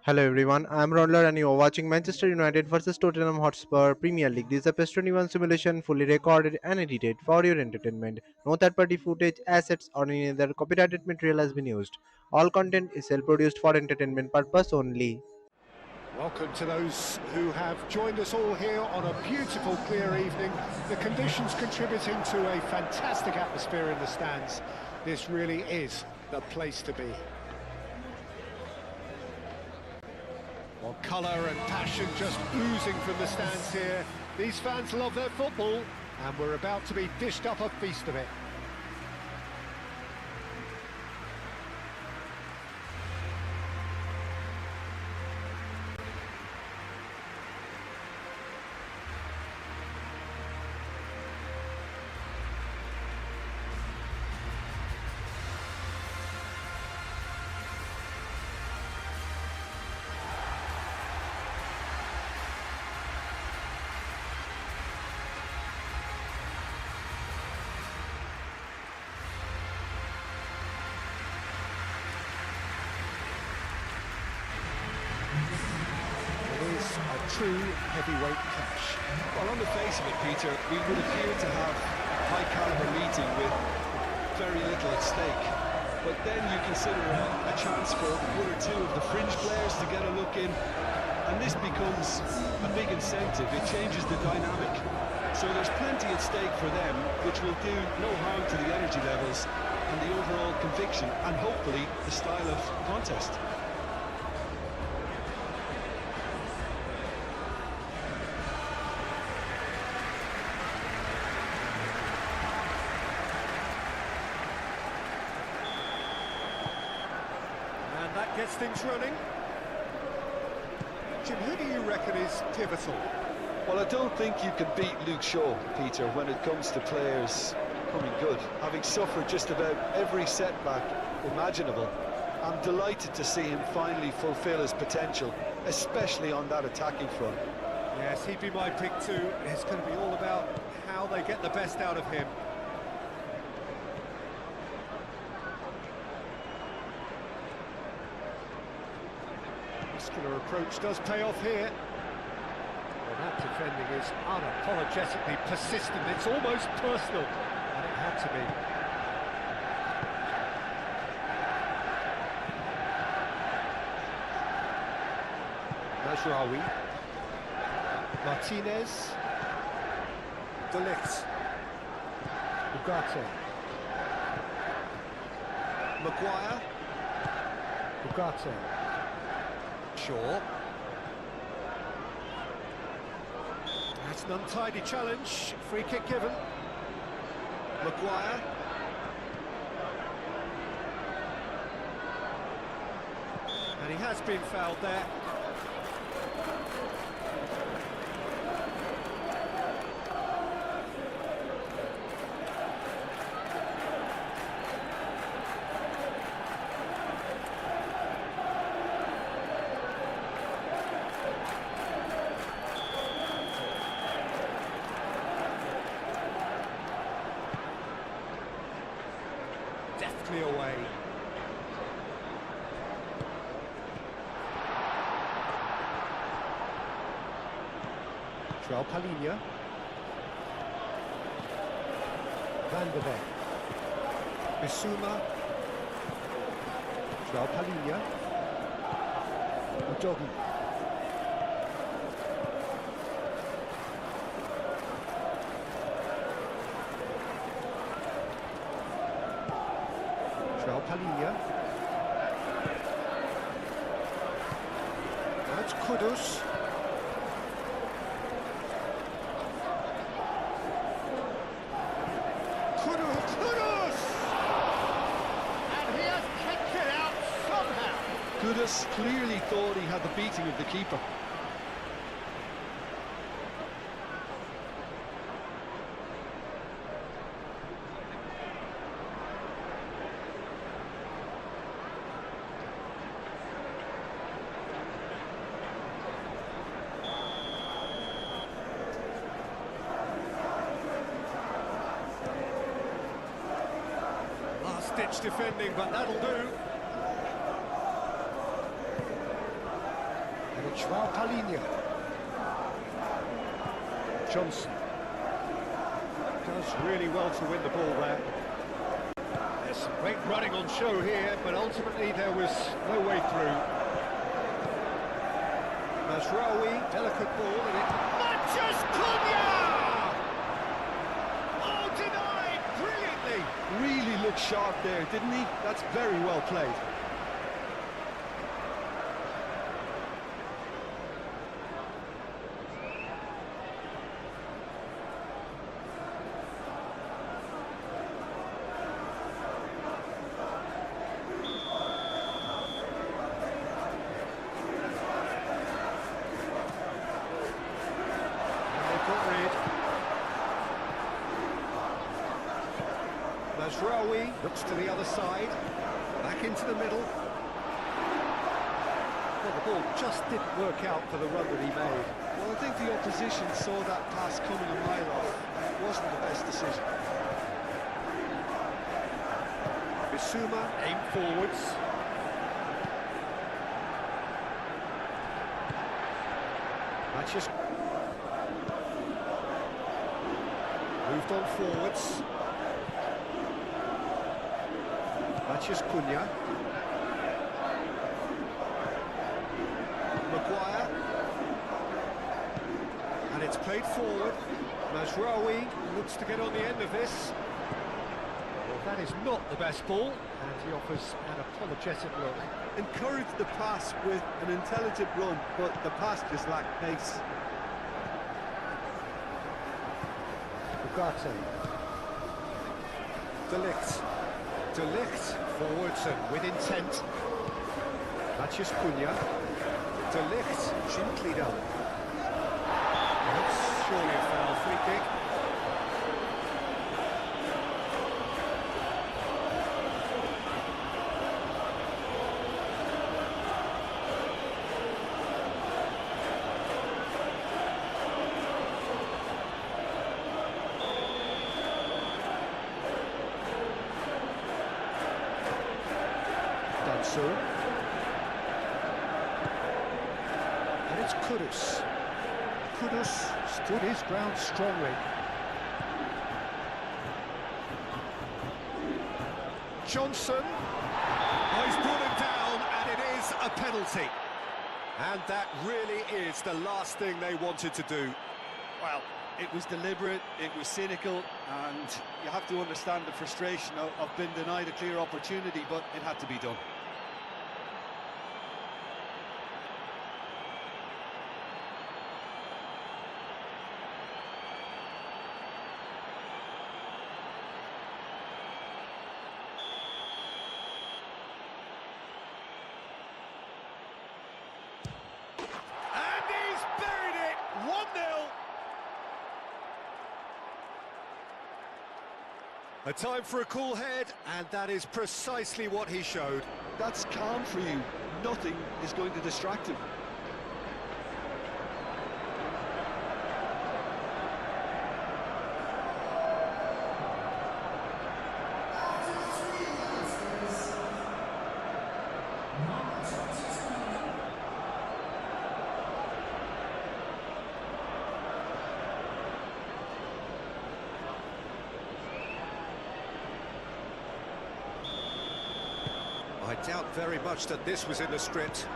Hello everyone, I am Raundler and you are watching Manchester United versus Tottenham Hotspur Premier League. This is a PES 21 simulation fully recorded and edited for your entertainment. No third party footage, assets or any other copyrighted material has been used. All content is self-produced for entertainment purpose only. Welcome to those who have joined us all here on a beautiful, clear evening. The conditions contributing to a fantastic atmosphere in the stands. This really is the place to be. Well, colour and passion just oozing from the stands here. These fans love their football, and we're about to be dished up a feast of it. A true heavyweight clash. Well, on the face of it, Peter, we would appear to have a high-caliber meeting with very little at stake. But then you consider a chance for one or two of the fringe players to get a look in, and this becomes a big incentive. It changes the dynamic. So there's plenty at stake for them, which will do no harm to the energy levels and the overall conviction, and hopefully the style of contest. That gets things running. Jim, who do you reckon is pivotal? Well, I don't think you can beat Luke Shaw, Peter, when it comes to players coming good. Having suffered just about every setback imaginable, I'm delighted to see him finally fulfil his potential, especially on that attacking front. Yes, he'd be my pick too. It's going to be all about how they get the best out of him. Muscular approach does pay off here. Well, that defending is unapologetically persistent. It's almost personal, and it had to be. Mazraoui. Martinez. De Ligt. Ugarte. Maguire. Ugarte. Shaw. That's an untidy challenge. Free kick given. Maguire. And he has been fouled there. Deftly away. João Palhinha. Van der Beek. Bissouma. João Palhinha. Udogi. João Palhinha. That's Kudus. Kudus! And he has kicked it out somehow. Kudus clearly thought he had the beating of the keeper. Last-ditch defending, but that'll do. João Palhinha. Johnson. Does really well to win the ball there. There's some great running on show here, but ultimately there was no way through. Mazraoui, delicate ball, and it... Matches Cunha! Oh, denied brilliantly! Really looked sharp there, didn't he? That's very well played. Mazraoui looks to the other side, back into the middle. Well, the ball just didn't work out for the run that he made. Well, I think the opposition saw that pass coming a mile off, and it wasn't the best decision. Bissouma aimed forwards. Matches moved on forwards. Matches Cunha. Maguire. And it's played forward. Mazraoui looks to get on the end of this. Well, that is not the best ball, and he offers an apologetic look. Encouraged the pass with an intelligent run, but the pass just lacked pace. Ugarte. De Ligt forwards and with intent. Matches Cunha. De Ligt gently done. That's surely a foul, free kick. So, and it's Kudus. Kudus stood his ground strongly. Johnson. Oh, he's brought him down, and it is a penalty. And that really is the last thing they wanted to do. Well, it was deliberate, it was cynical, and you have to understand the frustration of being denied a clear opportunity, but it had to be done. A time for a cool head, and that is precisely what he showed. That's calm for you. Nothing is going to distract him. I doubt very much that this was in the script.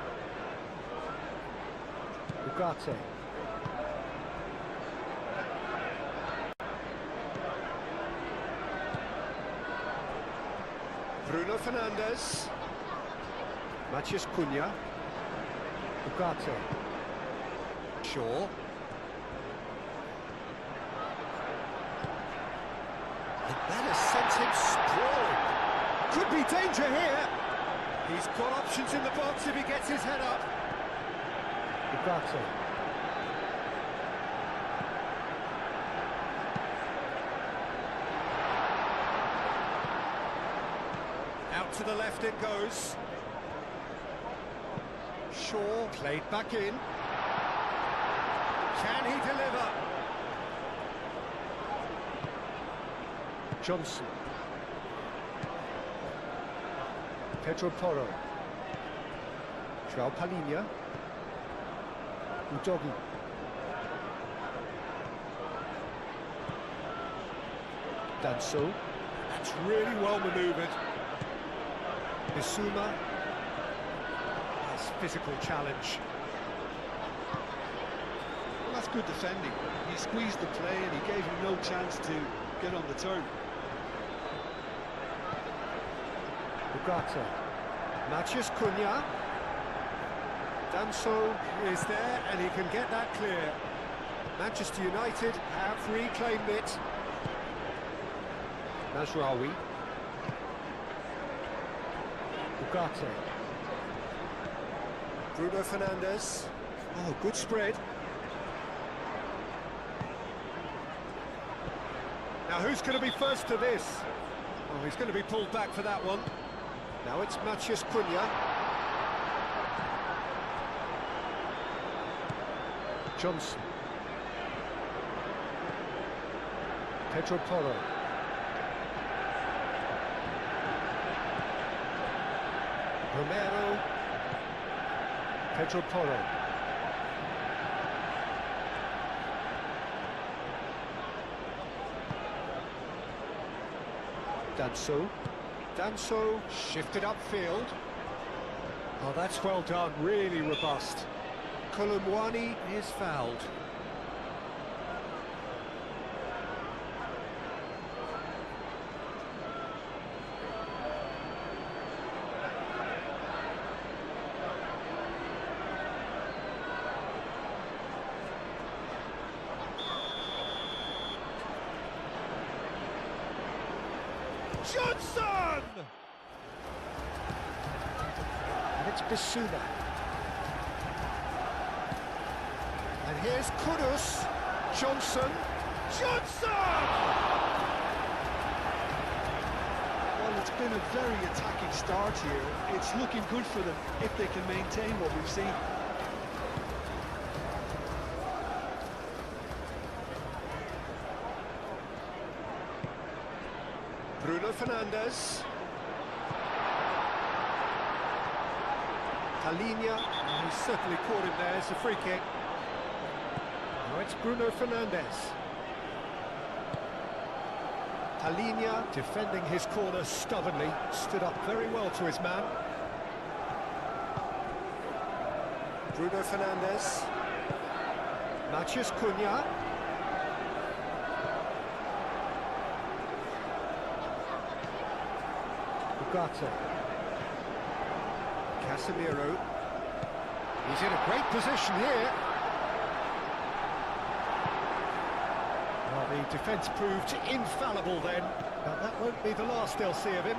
Ugarte. Bruno Fernandes. Matches Cunha. Ugarte. Shaw. And that has sent him sprawling. Could be danger here. He's got options in the box if he gets his head up. Ugarte. Out to the left it goes. Shaw played back in. Can he deliver? Johnson. Pedro Porro. João Palhinha. Udogi. Danso. That's really well manoeuvred. Bissouma. Nice physical challenge. Well, that's good defending. He squeezed the play and he gave him no chance to get on the turn. Ugarte. Matheus Cunha. Danso is there and he can get that clear. Manchester United have reclaimed it. Nasraoui. Ugarte. Bruno Fernandes. Oh, good spread. Now who's going to be first to this? Oh, he's going to be pulled back for that one. Now it's Matheus Cunha. Johnson. Pedro Porro. Romero. Pedro Porro. Danso. Danso shifted upfield. Oh, that's well done, really robust. Kolomwani is fouled. Johnson! And it's Bissouma. And here's Kudus. Johnson. Johnson! Well, it's been a very attacking start here. It's looking good for them if they can maintain what we've seen. Bruno Fernandes. Talinia, he's certainly caught him there, it's a free kick. Now it's Bruno Fernandes. Talinia defending his corner stubbornly, stood up very well to his man. Bruno Fernandes. Matheus Cunha. Ugarte. Casemiro. He's in a great position here. Well, the defence proved infallible then, but that won't be the last they'll see of him.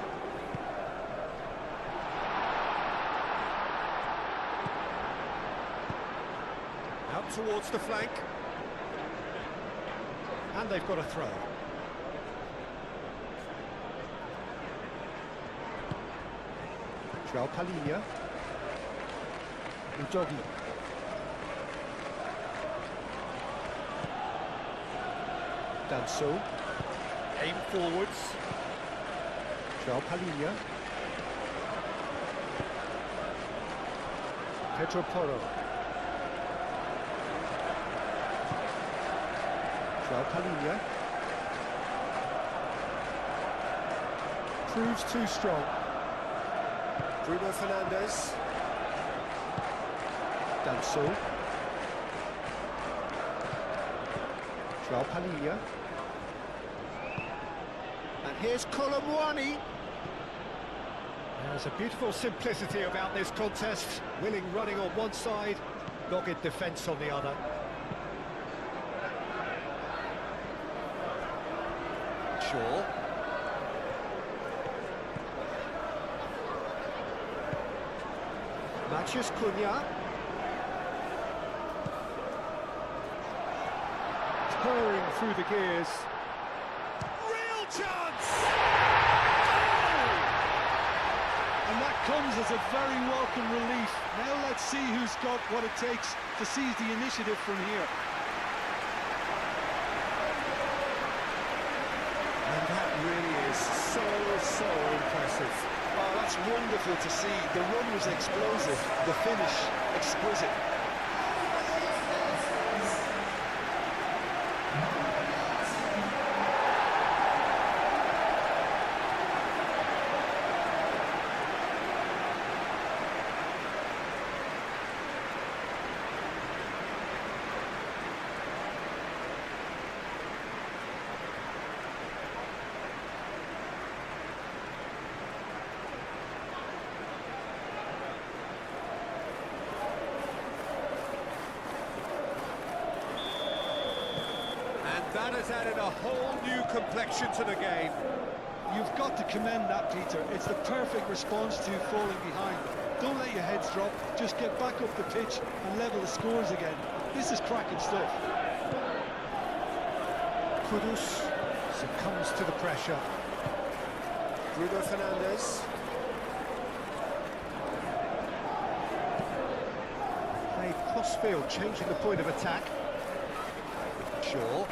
Out towards the flank. And they've got a throw. João Palhinha. Udogi. Danso. Aim forwards. João Palhinha. Pedro Porro. João Palhinha. Proves too strong. Bruno Fernandes. Danso. João Palhinha. And here's Kolomwani. There's a beautiful simplicity about this contest. Willing running on one side, dogged defence on the other. Shaw. Matheus Cunha. Purring through the gears. Real chance! Oh! And that comes as a very welcome relief. Now let's see who's got what it takes to seize the initiative from here. And that really is so impressive. Oh, that's wonderful to see. The run was explosive, the finish exquisite. That has added a whole new complexion to the game. You've got to commend that, Peter. It's the perfect response to falling behind. Don't let your heads drop, just get back up the pitch and level the scores again. This is cracking stuff. Kudus succumbs to the pressure. Bruno Fernandes. Played cross-field, changing the point of attack. Shaw.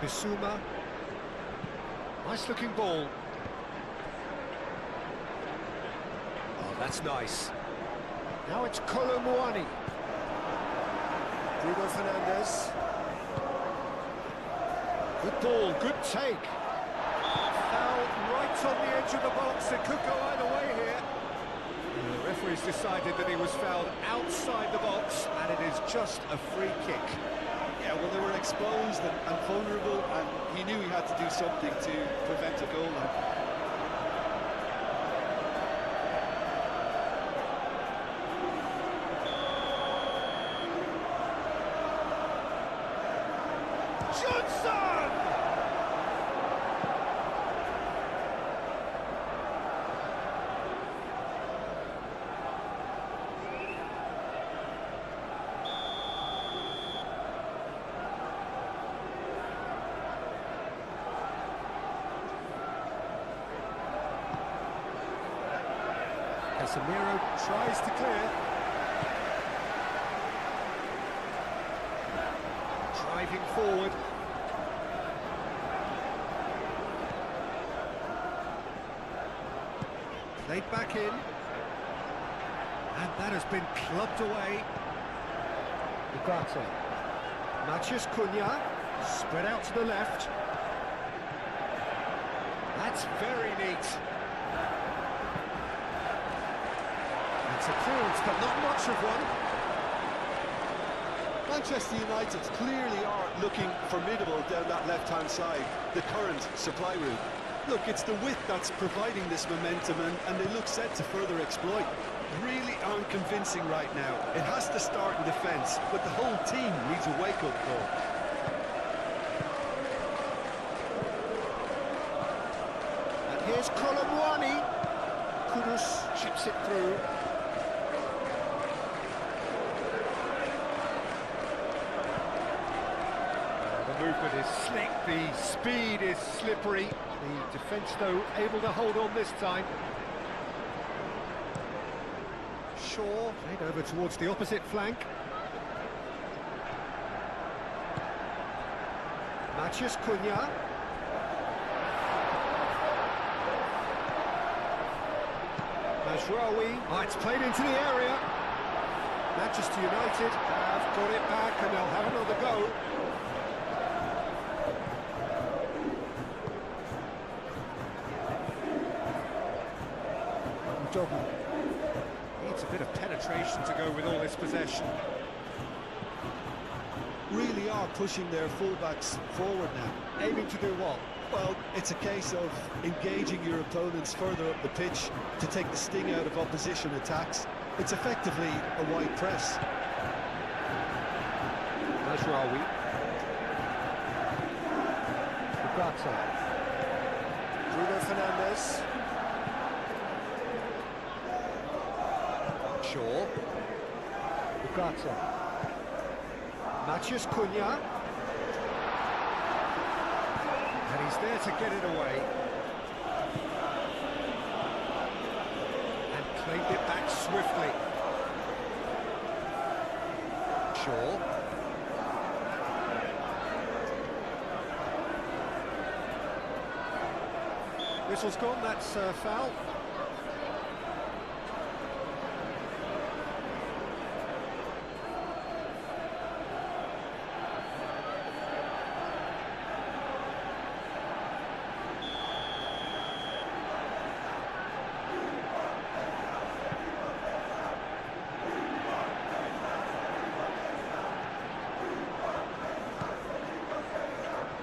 Bissouma. Nice looking ball. Oh, that's nice. Now it's Kolo Muani. Bruno Fernandes. Good ball, good take. Foul right on the edge of the box. It could go either way here. The referee's decided that he was fouled outside the box, and it is just a free kick. Yeah, well, they were exposed and vulnerable, and he knew he had to do something to prevent a goal now. Johnson! Casemiro tries to clear. Driving forward. Played back in. And that has been clubbed away. Ugarte. Matheus Cunha. Spread out to the left. That's very neat. It's a clearance, but not much of one. Manchester United clearly are looking formidable down that left-hand side, the current supply route. Look, it's the width that's providing this momentum, and they look set to further exploit. Really aren't convincing right now. It has to start in defence, but the whole team needs a wake-up call. And here's Kolo Muani. Kudus chips it through. The movement is slick, the speed is slippery. The defence, though, able to hold on this time. Shaw played over towards the opposite flank. Matheus Cunha. Mazraoui. Oh, it's played into the area. Manchester United have got it back and they'll have another go. Needs a bit of penetration to go with all this possession. Really are pushing their fullbacks forward now. Aiming to do what? Well, it's a case of engaging your opponents further up the pitch to take the sting out of opposition attacks. It's effectively a wide press. Mazraoui. Ugarte. Bruno Fernandes. Shaw. Ugarte. Matheus Cunha. And he's there to get it away. And played it back swiftly. Shaw. Whistle's gone, that's a foul.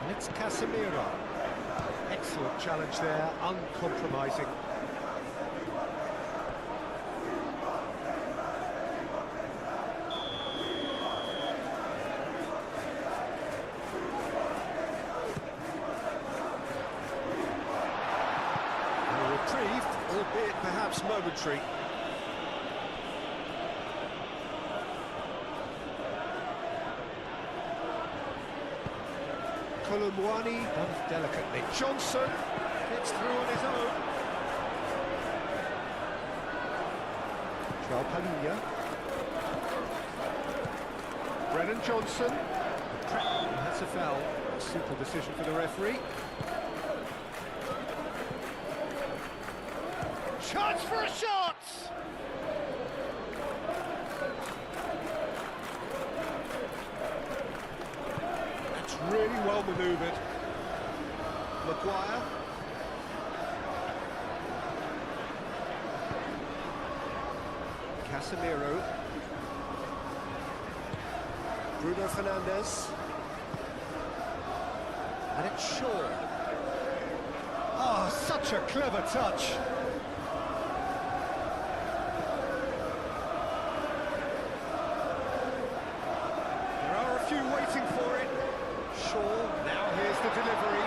And it's Casemiro. Excellent challenge there, uncompromising. momentary. Kolumwani done delicately. Johnson gets through on his own. Joao Palhinha. Brennan Johnson. That's a foul. Simple decision for the referee. Chance for a shot! That's really well manoeuvred. Maguire. Casemiro. Bruno Fernandes. And it's Shaw. Oh, such a clever touch. There are a few waiting for it. Shaw, now here's the delivery.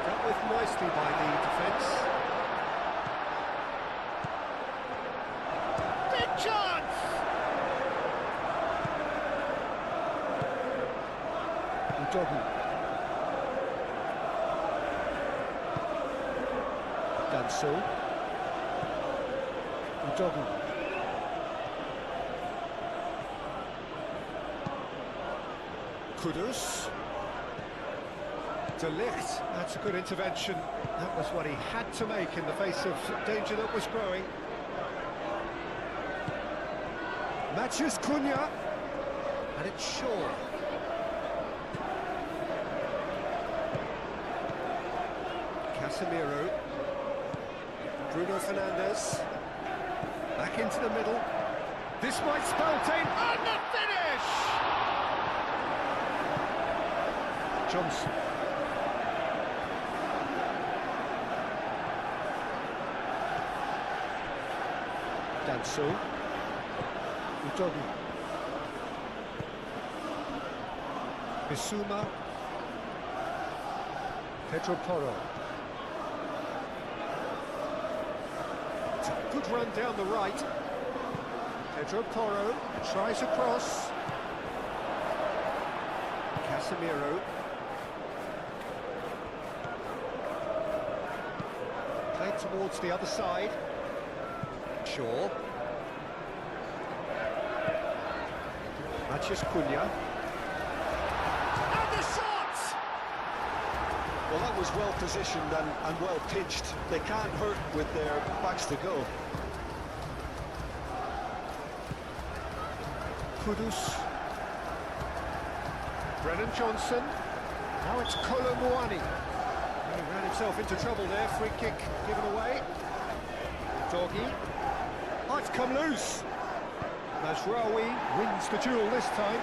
Dealt with nicely by the defence. Big chance! Udogu. Danso. Udogu. Kudus. De Ligt. That's a good intervention. That was what he had to make in the face of danger that was growing. Matheus Cunha. And it's Shaw. Casemiro. Bruno Fernandes. Back into the middle. This might spell danger. And the finish! Johnson. Danso. Udogu. Bissouma. Pedro Porro. It's a good run down the right. Pedro Porro tries a cross. Casemiro. Played towards the other side. Shaw. Matheus Cunha. And the shot! Well, that was well positioned and well pitched. They can't hurt with their backs to go. Kudus. Brennan Johnson. Now it's Kolumwani. He ran himself into trouble there. Free kick given away. Doggy. Oh, it's come loose. Mazraoui wins the duel this time.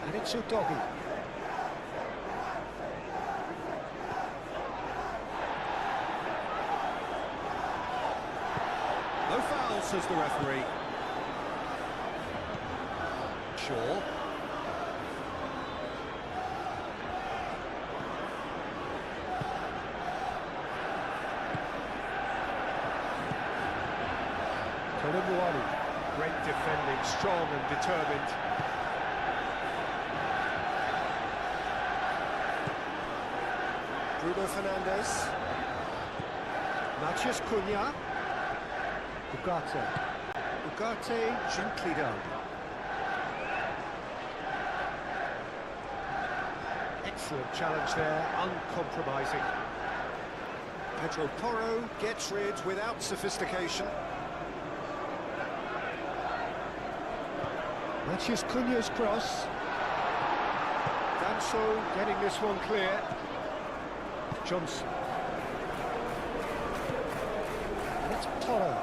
And it's Udogu. No foul, says the referee. Shaw. Kolumwani. Great defending, strong and determined. Bruno Fernandes. Matheus Cunha. Ugarte. Ugarte, gently done. Excellent challenge there, uncompromising. Pedro Porro gets rid without sophistication. Matheus Cunha's cross. Danso getting this one clear. Johnson. And it's Porro.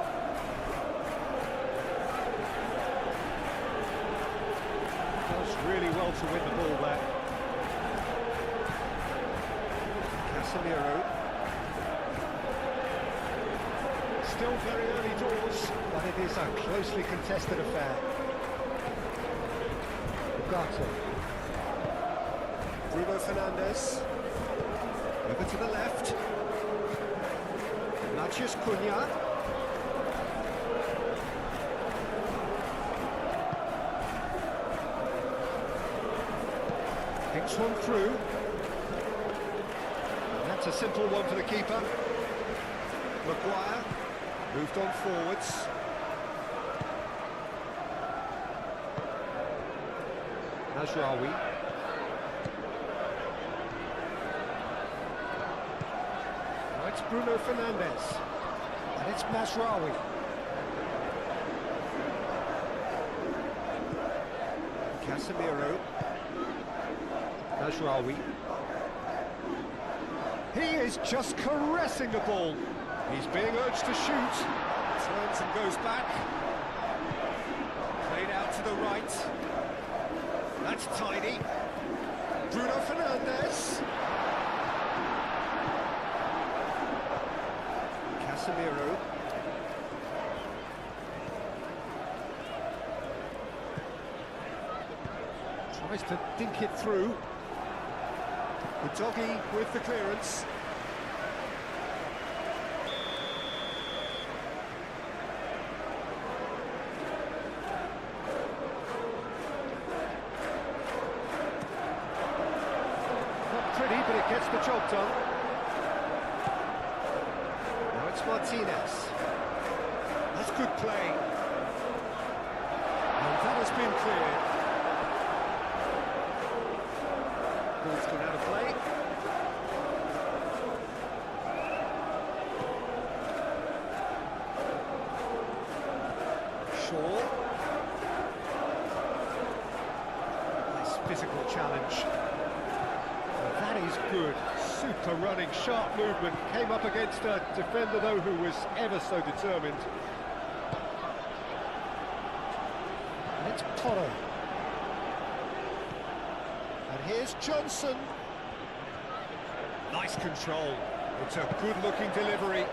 Does really well to win the ball there. Casemiro. Still very early doors, but it is a closely contested affair. Ugarte. Bruno Fernandes. With Over to the left. Maciej Cunha. Picks one through. And that's a simple one for the keeper. Maguire moved on forwards. Mazraoui. Now it's Bruno Fernandes. And it's Mazraoui. Casemiro. Mazraoui. He is just caressing the ball. He's being urged to shoot. Turns and goes back. Played out to the right. That's tidy. Bruno Fernandes. Casemiro. Tries to dink it through. Udogie with the clearance. Not pretty, but it gets the job done. Now it's Martinez. That's good play. And that has been cleared. Ball's gone out of play. Shaw. Nice physical challenge. And that is good. Super running, sharp movement. Came up against a defender, though, who was ever so determined. And it's Porro. And here's Johnson. Nice control. It's a good-looking delivery.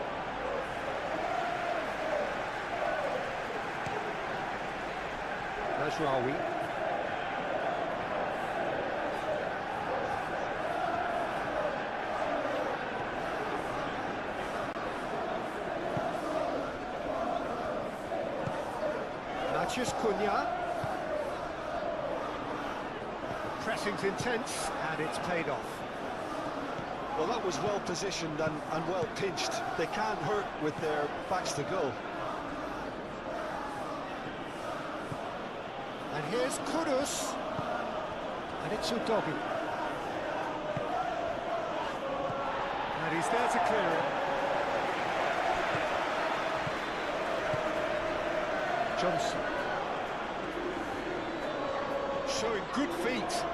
Mazraoui. Maciej Cunha. Pressing's intense, and it's paid off. Well, that was well positioned and well pinched. They can't hurt with their backs to goal. And here's Kudus. And it's Udogie. And he's there to clear it. Johnson. Showing good feet.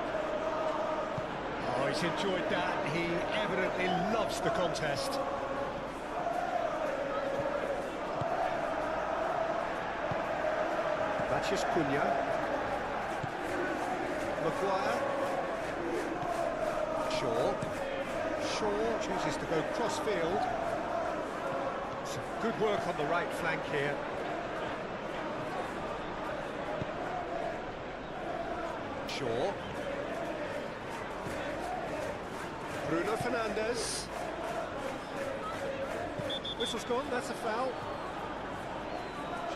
Oh, he's enjoyed that. He evidently loves the contest. Maciej Cunha. Maguire. Shaw chooses to go cross-field. Some good work on the right flank here. Shaw. Bruno Fernandes. Whistle's gone, that's a foul.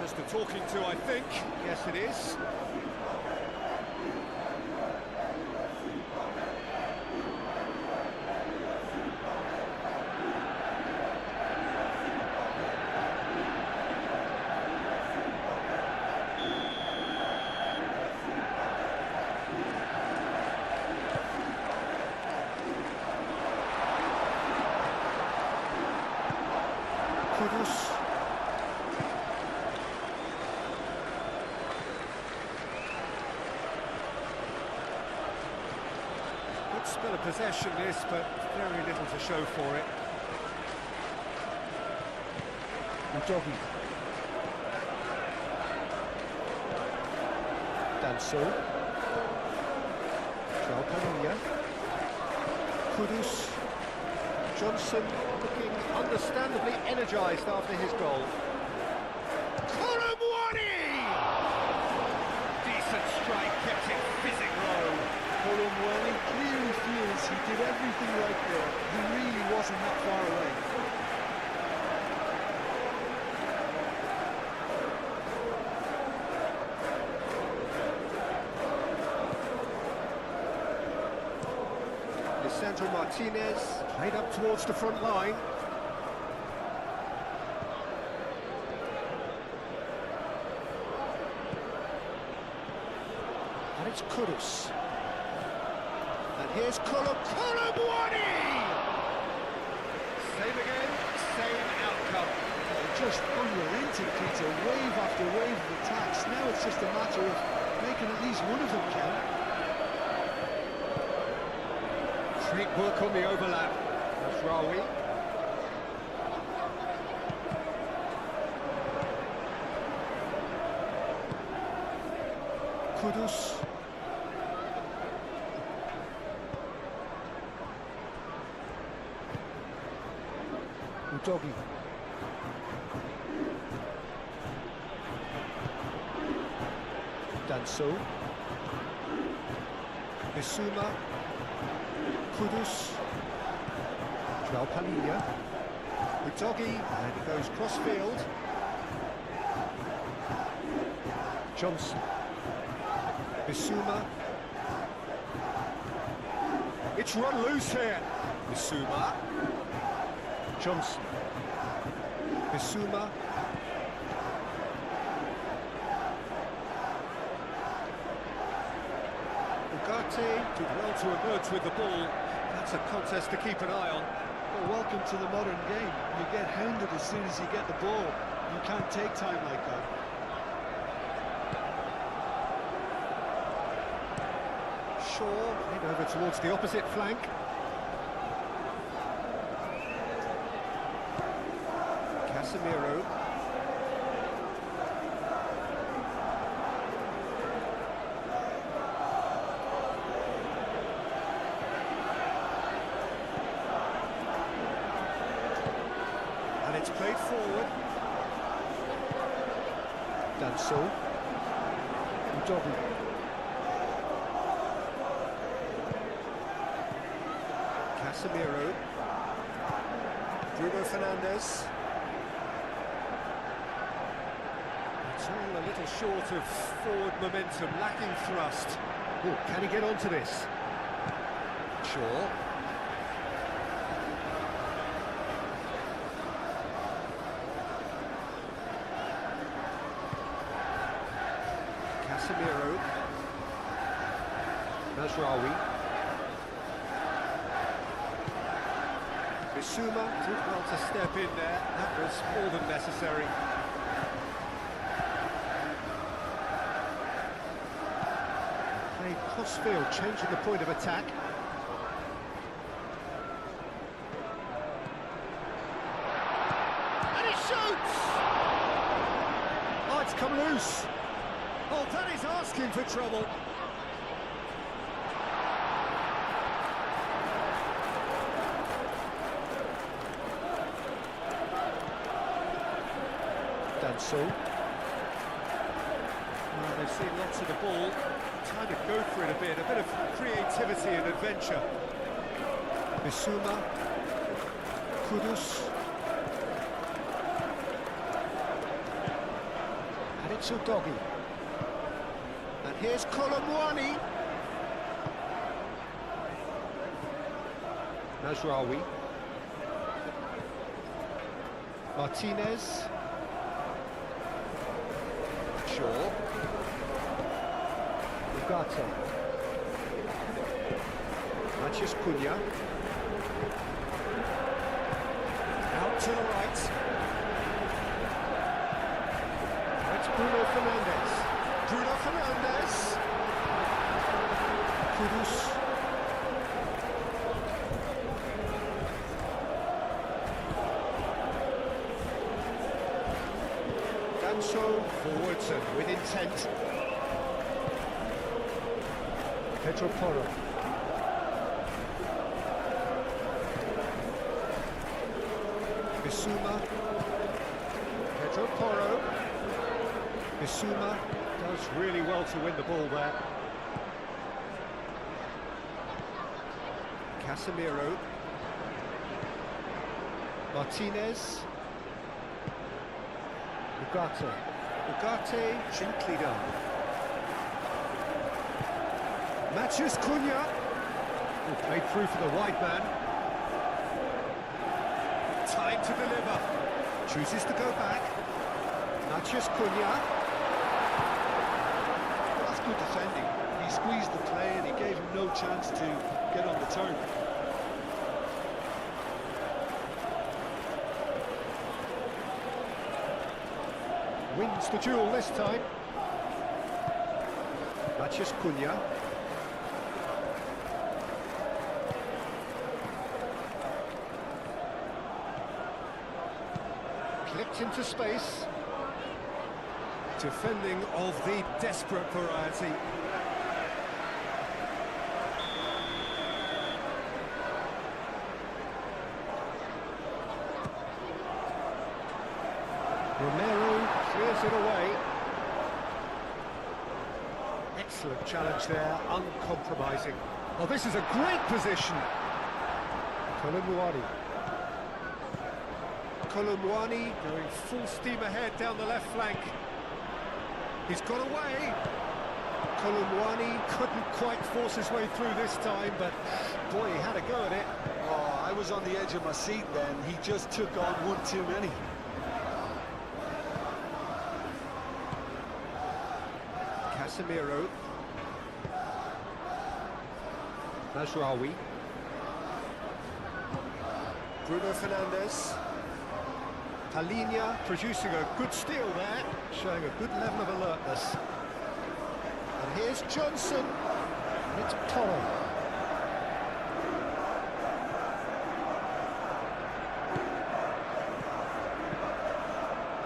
Just a talking to, I think. Yes, it is. Kudus. Good spell of possession this, but very little to show for it. Udogie. Danso. João Palhinha. Kudus. Johnson looking understandably energised after his goal. Colomwani! Decent strike, kept it fizzing low. Colomwani clearly feels He did everything right there. He really wasn't that far away. Lisandro Martinez, played up towards the front line. And it's Kudus. And here's Kolobwani! Same again, same outcome. Just unrelenting, Peter. Wave after wave of attacks. Now it's just a matter of making at least one of them count. Great work on the overlap. That's Rawi. Kudus. Udogi. Danso. Bissouma. Kudus. Joao Palhinha. Udogi. And it goes cross-field. Johnson. Bissouma. It's run loose here. Bissouma. Johnson. Bissouma. Ugarte did well to emerge with the ball. That's a contest to keep an eye on. Well, welcome to the modern game. You get hounded as soon as you get the ball. You can't take time like that. Shaw head over towards the opposite flank. Casemiro. And it's played forward. Danso. Udogi. Casemiro. Bruno Fernandes. It's all a little short of forward momentum, lacking thrust. Oh, can he get onto this? Shaw. Casemiro. Mazraoui. Bissouma did well to step in there. That was more than necessary. Played cross-field, changing the point of attack. And he shoots! Oh, it's come loose. Oh, that is asking for trouble. Danso. Well, they've seen lots of the ball. Time to go for it a bit of creativity and adventure. Bissouma. Kudus. And it's Udogi. And here's Kolobwani. Mazraoui. Martinez. Shaw. Ugarte. Matheus Cunha. Out to the right. That's Bruno Fernandes. Bruno Fernandes. Kudus. Danso forwards and with intent. Pedro Porro. Bissouma. Pedro Porro. Bissouma does really well to win the ball there. Casemiro. Martinez. Ugarte, gently done. Matches Cunha. Played through for the wide man. Time to deliver. Chooses to go back. Matches Cunha. That's good defending. He squeezed the play and he gave him no chance to get on the turn. Wins the duel this time. Matches Cunha. Clipped into space. Defending of the desperate variety. Romero clears it away. Excellent challenge there, uncompromising. Oh, this is a great position. Kolumwani going full steam ahead down the left flank. He's got away. Kolumwani couldn't quite force his way through this time, but boy, he had a go at it. Oh, I was on the edge of my seat then. He just took on one too many. Casemiro. Mazraoui. Bruno Fernandes. Palhinha producing a good steal there, showing a good level of alertness. And here's Johnson. It's Toro.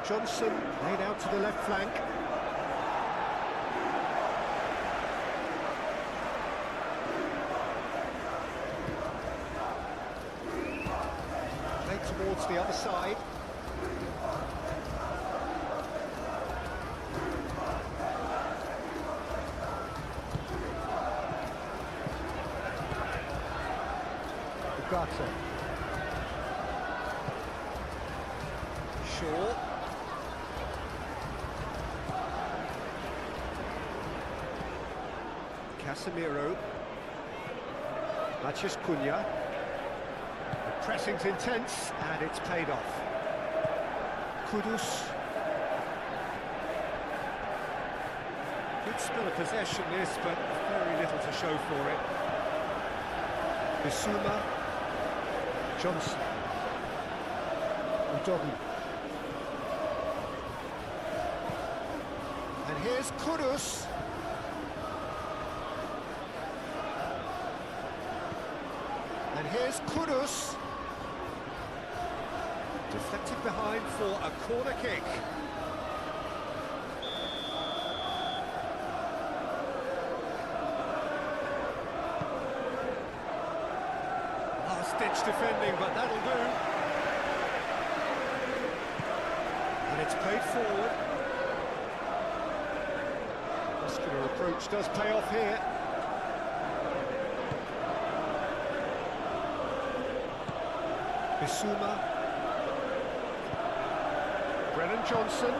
Johnson laid out to the left flank. Played towards the other side. Ugarte. Shaw. Casemiro. Matches Cunha. The pressing's intense and it's paid off. Kudus. Good spell of possession this, but very little to show for it. Bissouma. Johnson. Udogi. And here's Kudus. And here's Kudus. Deflected behind for a corner kick. Last-ditch defending, but that'll do. And it's played forward. Muscular approach does pay off here. Bissouma. Brennan Johnson.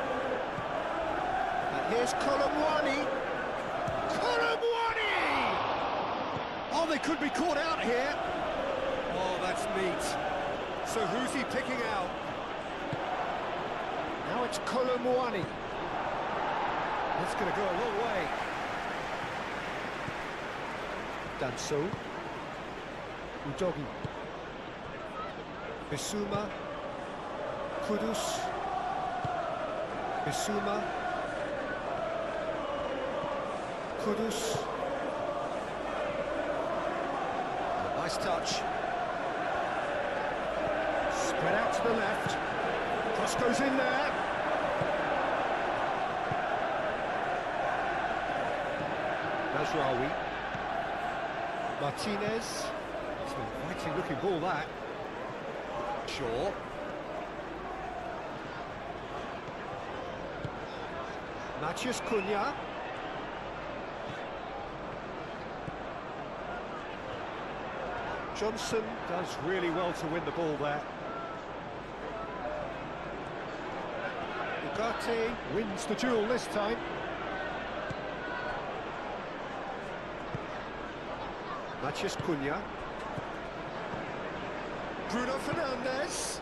And here's Kolumwani. Kolumwani! Oh, they could be caught out here. Oh, that's neat. So who's he picking out? Now it's Kolumwani. That's going to go a long way. Danso. Udogi. Bissouma. Kudus. Bissouma. Kudus. Nice touch. Spread out to the left. Cross goes in there. Mazraoui. Martinez. It's an inviting looking ball that. Shaw. Mathias Cunha. Johnson does really well to win the ball there. Ugarte wins the duel this time. Matheus Cunha. Bruno Fernandes.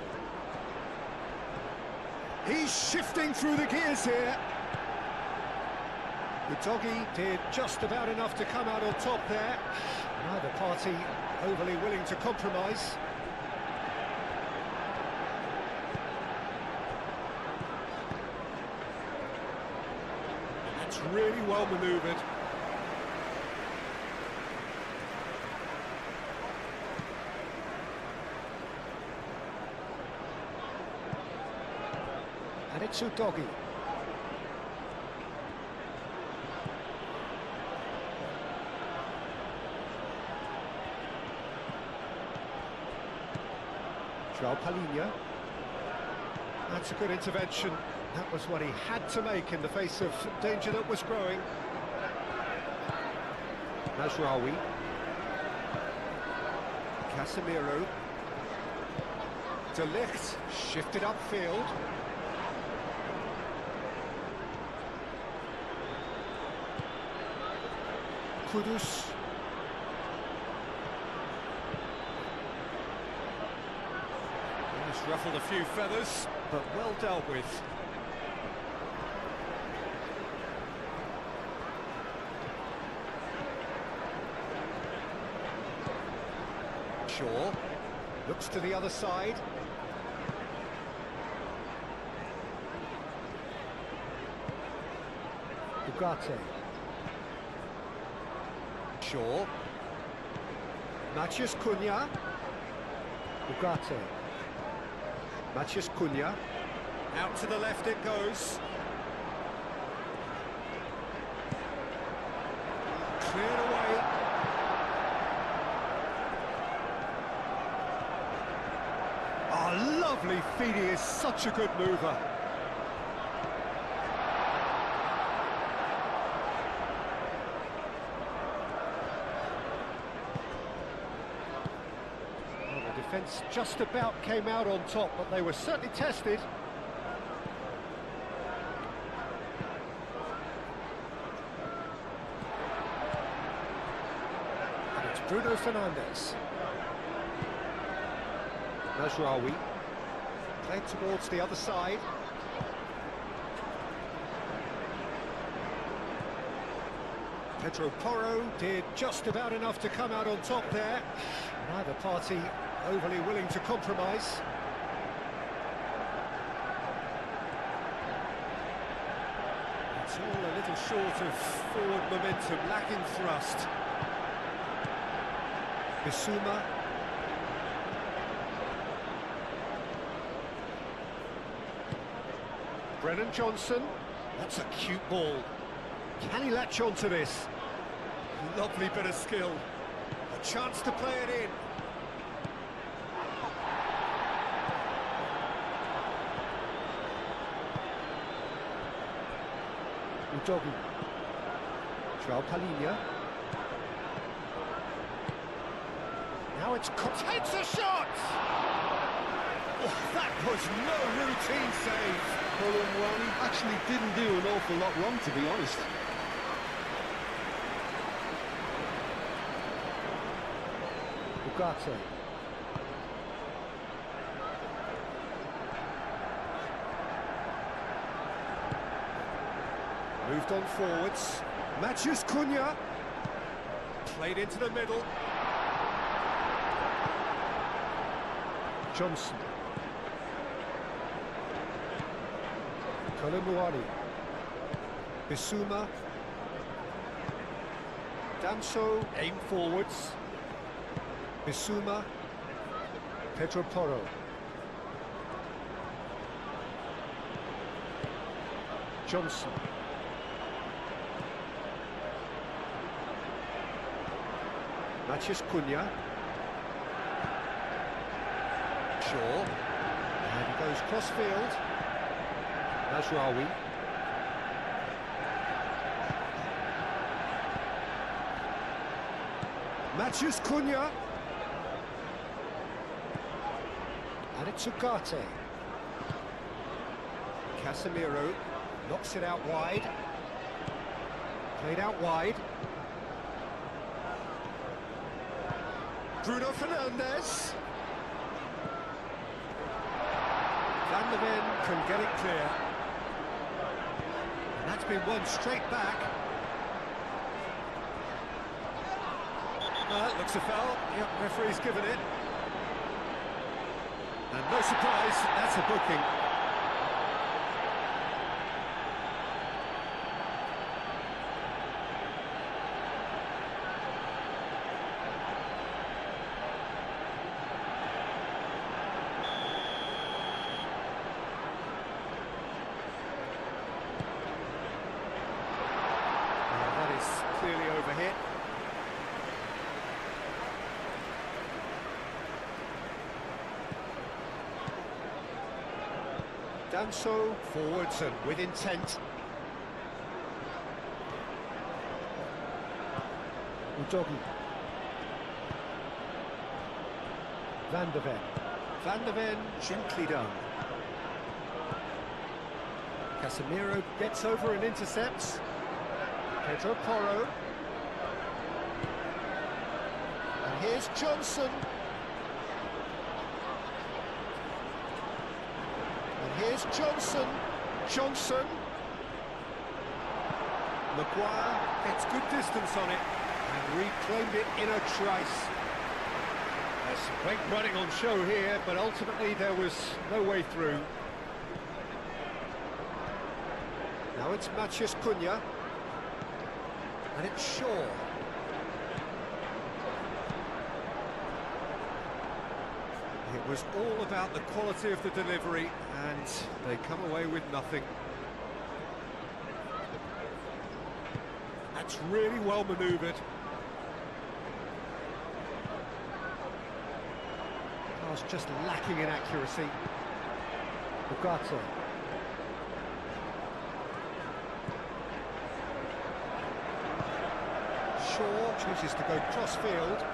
He's shifting through the gears here. The doggy did just about enough to come out on top there. Neither party overly willing to compromise. That's really well manoeuvred. And it's Udogie. João Palhinha. That's a good intervention. That was what he had to make in the face of danger that was growing. Mazraoui. Casemiro. De Ligt shifted upfield. Kudus. He's ruffled a few feathers, but well dealt with. Shaw looks to the other side. Ugarte. Shaw. Matheus Cunha. Ugarte. Matheus Cunha. Out to the left it goes. Cleared away. Oh, lovely feed. He is such a good mover. Defence just about came out on top, but they were certainly tested. And it's Bruno Fernandes. Mazraoui. Played towards the other side. Pedro Porro did just about enough to come out on top there. Neither party overly willing to compromise. It's all a little short of forward momentum, lacking thrust. Bissouma. Brennan Johnson. That's a cute ball. Can he latch on to this? Lovely bit of skill. A chance to play it in. Udogie. João Palhinha. Now it's takes a shot! Oh, that was no routine save. Well, he actually didn't do an awful lot wrong, to be honest. Ugarte. Moved on forwards. Matheus Cunha. Played into the middle. Johnson. Kolomuani. Bissouma. Danso aim forwards. Bissouma. Pedro Porro. Johnson. Matheus Cunha. Shaw. And he goes cross-field. Mazraoui. Matheus Cunha. And it's Ugarte. Casemiro knocks it out wide. Played out wide. Bruno Fernandes. Van der Ven can get it clear. And that's been won straight back. It looks a foul. Yep, referee's given it. And no surprise, that's a booking. That is clearly overhit. Done so, forwards and with intent. Udogi. Van der Ven. Van der Ven, gently done. Casemiro gets over and intercepts. Pedro Porro. And here's Johnson. Here's Johnson. Johnson. Maguire gets good distance on it and reclaimed it in a trice. There's some great running on show here, but ultimately there was no way through. Now it's Matheus Cunha. And it's Shaw. It was all about the quality of the delivery, and they come away with nothing. That's really well manoeuvred. Pass just lacking in accuracy. Ugarte. Shaw chooses to go cross-field.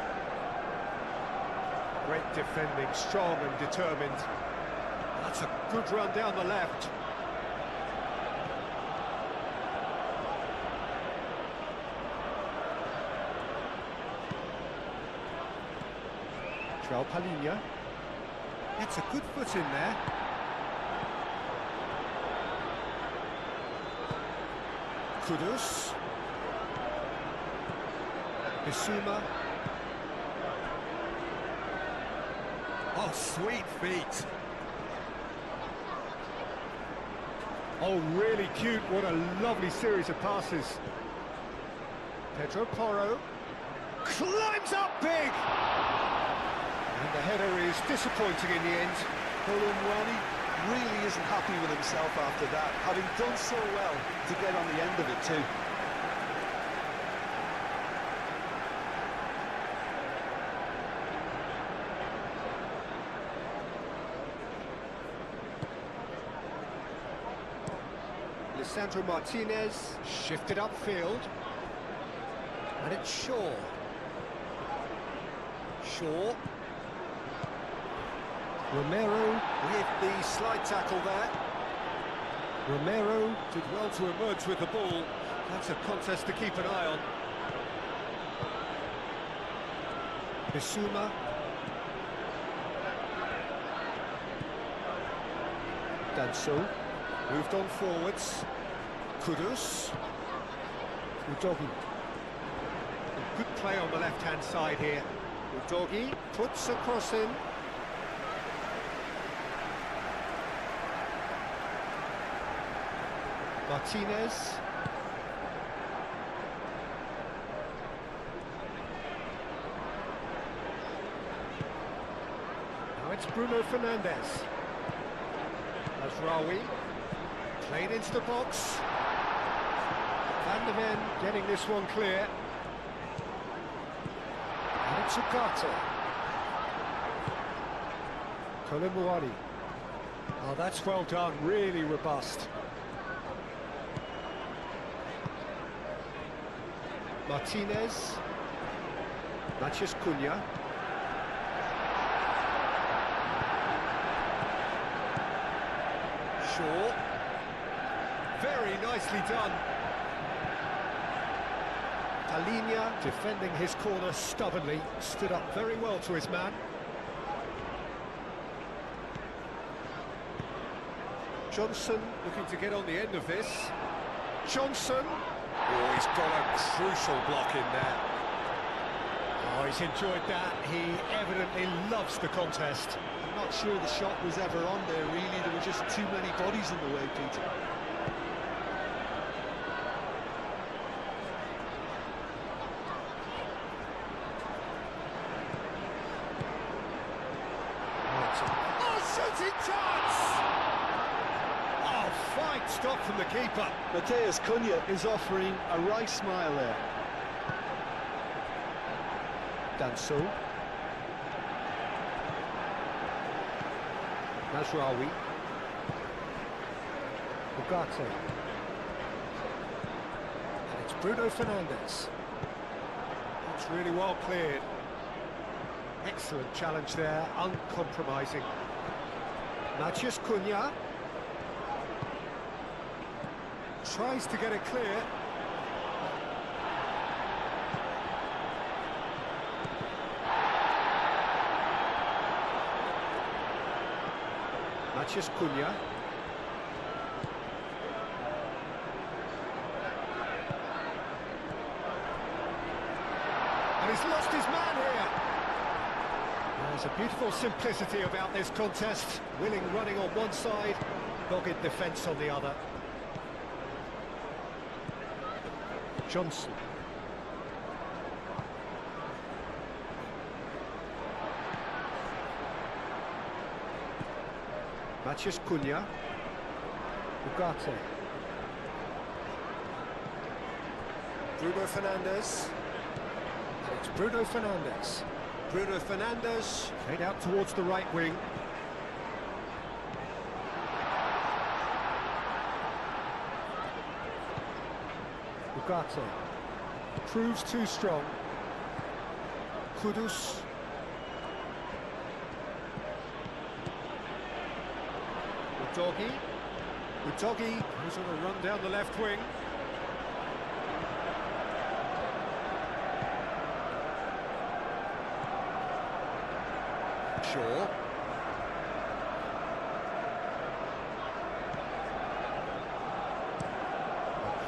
Great defending, strong and determined. That's a good run down the left. João Palhinha. It's a good foot in there. Kudus. Bissouma. Oh, sweet feet. Oh, really cute. What a lovely series of passes. Pedro Porro climbs up big. And the header is disappointing in the end. Colin really isn't happy with himself after that, having done so well to get on the end of it too. Lisandro Martinez shifted upfield. And it's Shaw. Shaw. Romero with the slide tackle there. Romero did well to emerge with the ball. That's a contest to keep an eye on. Bissouma. Danso. Moved on forwards. Kudus. Udogi. Good play on the left-hand side here. Udogi puts a cross in. Martinez. Now it's Bruno Fernandes. Azraoui. Played into the box. Van der Ven getting this one clear. And it's Ugarte. Colin. Oh, that's well done, really robust. Martinez. Matheus Cunha. Shaw. Very nicely done. Talinia defending his corner stubbornly, stood up very well to his man. Johnson looking to get on the end of this. Johnson. Oh, he's got a crucial block in there. Oh, he's enjoyed that. He evidently loves the contest. I'm not sure the shot was ever on there, really. There were just too many bodies in the way, Peter. Oh, shooting chance! Oh, fine stop from the keeper. Mateus Cunha is offering a wry smile there. Danso. Mazraoui. Ugarte. And it's Bruno Fernandes. It's really well cleared. Excellent challenge there, uncompromising. Mateus Cunha. Tries to get it clear. Mateus Cunha. And he's lost his man here. There's a beautiful simplicity about this contest. Willing running on one side, dogged defence on the other. Johnson. Mateus Cunha. Ugarte. Bruno Fernandes. And it's Bruno Fernandes. Bruno Fernandes played out towards the right wing. Ugarte. Proves too strong. Kudus. Udogi goes on a run down the left wing. Shaw.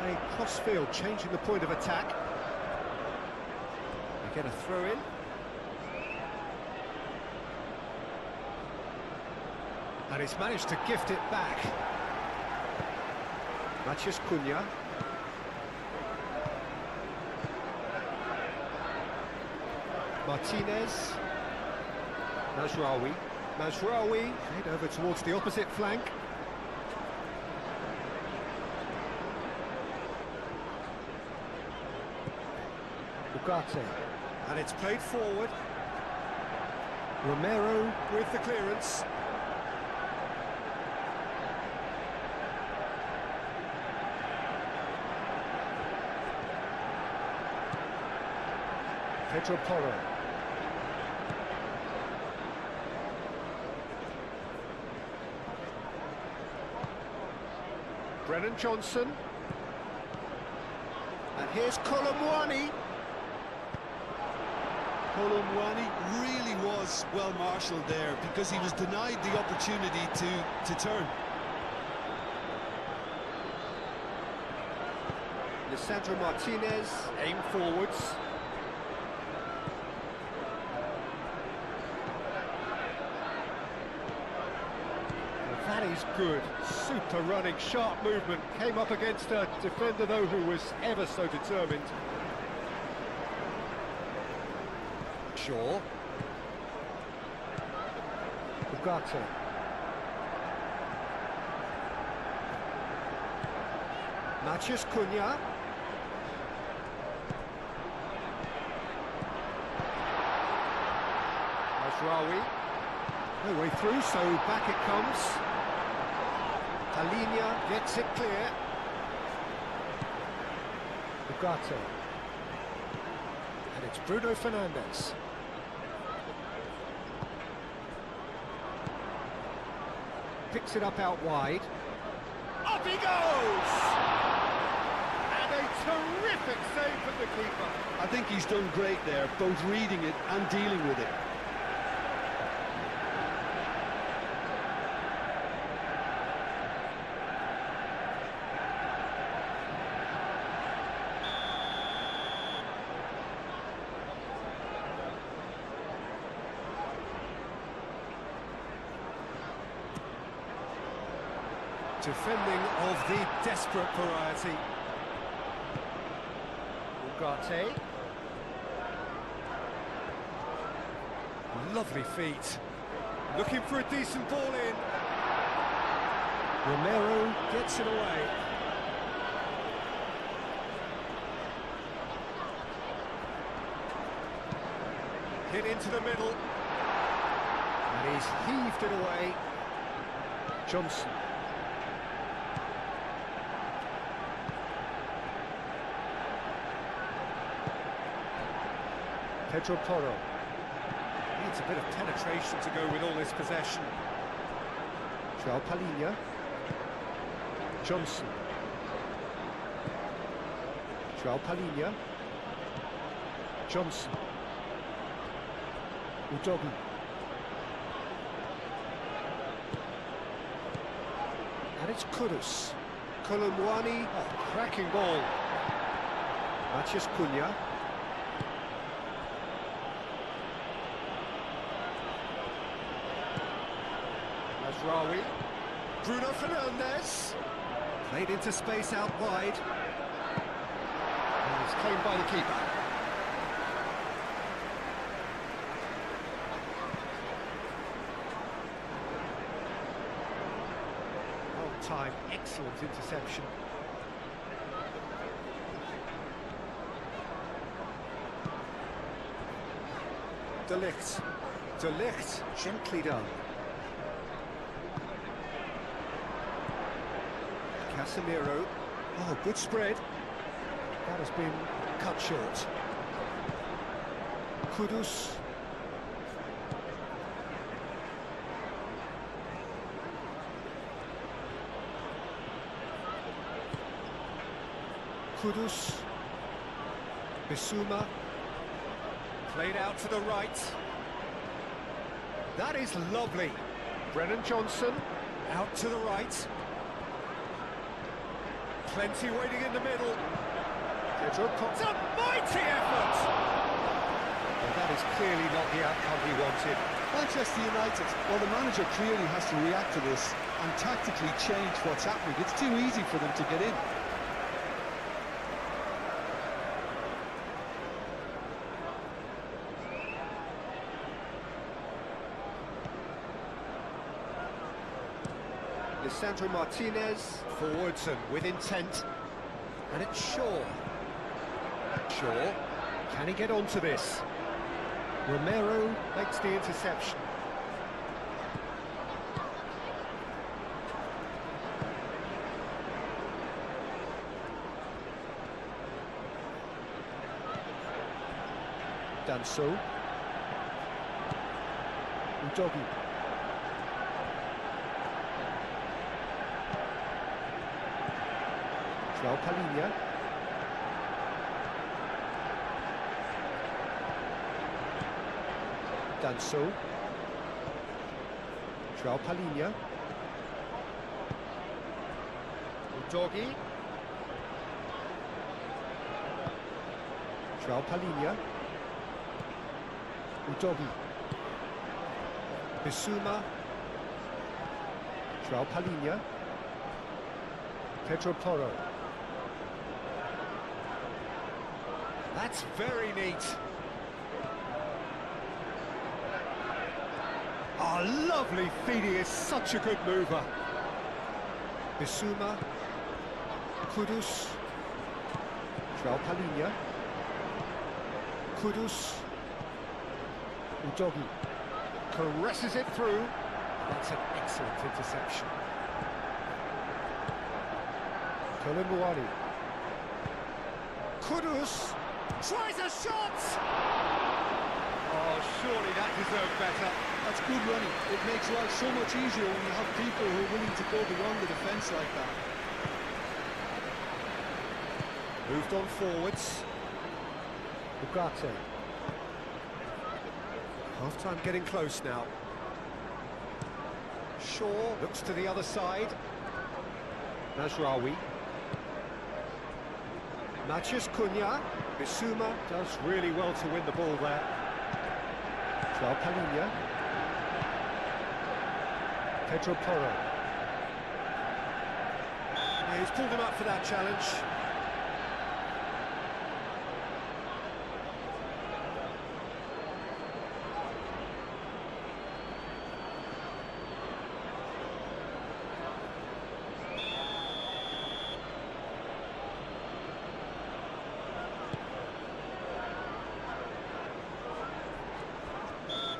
Playing cross-field, changing the point of attack. They get a throw-in. And he's managed to gift it back. Mateus Cunha. Martinez. Mazraoui. Mazraoui played over towards the opposite flank. Ugarte. And it's played forward. Romero with the clearance. Pedro Porro. Brennan Johnson. And here's Colomwani. Colomwani really was well marshalled there because he was denied the opportunity to turn. Lisandro Martinez, aim forwards. That is good, super running, sharp movement, came up against a defender though who was ever so determined. Shaw. Ugarte. Mateus Cunha. Mazraoui. No way through, so back it comes. Talinia gets it clear. Ugarte. And it's Bruno Fernandes. Picks it up out wide. Off he goes! And a terrific save from the keeper. I think he's done great there, both reading it and dealing with it. Defending of the desperate variety. Ugarte. Lovely feet. Looking for a decent ball in. Romero gets it away. Hit into the middle. And he's heaved it away. Johnson. Pedro Porro. Needs a bit of penetration to go with all this possession. João Palhinha. Johnson. João Palhinha. Johnson. Udogi. And it's Kudus. Kolumwani. Oh, cracking ball. Matheus Cunha. Rawi, Bruno Fernandes, played into space out wide, and it's claimed by the keeper. Long time, excellent interception. De Ligt, gently done. Casemiro. Oh, good spread. That has been cut short. Kudus. Kudus. Bissouma. Played out to the right. That is lovely. Brennan Johnson. Out to the right. Plenty waiting in the middle. Pedro Porro. A mighty effort! Well, that is clearly not the outcome he wanted. Manchester United, well, the manager clearly has to react to this and tactically change what's happening. It's too easy for them to get in. Lisandro Martinez, forwards and with intent. And it's Shaw. Shaw, can he get onto this? Romero makes the interception. Danso. Udogi. João Palhinha. Danso. João Palhinha. Udogi. João Palhinha. Udogi. Bissouma. João Palhinha. Pedro Porro. That's very neat. Oh, lovely feet. He is such a good mover. Bissouma. Kudus. João Palhinha. Kudus. Udogi. Caresses it through. That's an excellent interception. Kolumwani. Kudus. Tries a shot! Oh, surely that deserved better. That's good running. It makes life so much easier when you have people who are willing to go beyond the defence like that. Moved on forwards. Ugarte. Half-time getting close now. Shaw looks to the other side. Mazraoui. Matheus Cunha. Bissouma does really well to win the ball there. João Palhinha. Pedro Porro. Yeah, he's pulled him up for that challenge.